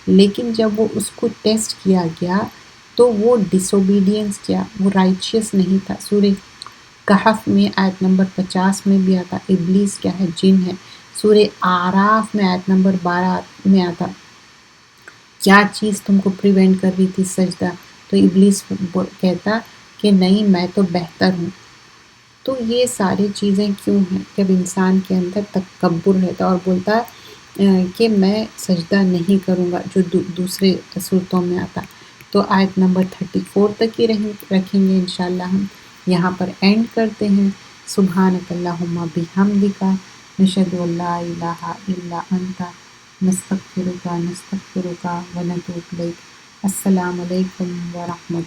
Speaker 1: لیکن جب وہ اس کو ٹیسٹ کیا گیا تو وہ ڈس اوبیڈینس کیا، وہ رائچیس نہیں تھا. سورہ کہف میں آیت نمبر 50 میں بھی آتا ابلیس کیا ہے؟ جن ہے. سورہ اعراف میں آیت نمبر 12 میں آتا کیا چیز تم کو پریونٹ کر رہی تھی سجدہ؟ تو ابلیس کہتا کہ نہیں میں تو بہتر ہوں. تو یہ ساری چیزیں کیوں ہیں؟ جب انسان کے اندر تکبر رہتا اور بولتا کہ میں سجدہ نہیں کروں گا، جو دوسرے صورتوں میں آتا. تو آیت نمبر 34 تک ہی رکھیں گے انشاءاللہ. ہم یہاں پر اینڈ کرتے ہیں. سبحانک اللہم بحمدک نشہد ان لا الہ الا انت نستغفرک و نتوب الیک. السلام علیکم ورحمۃ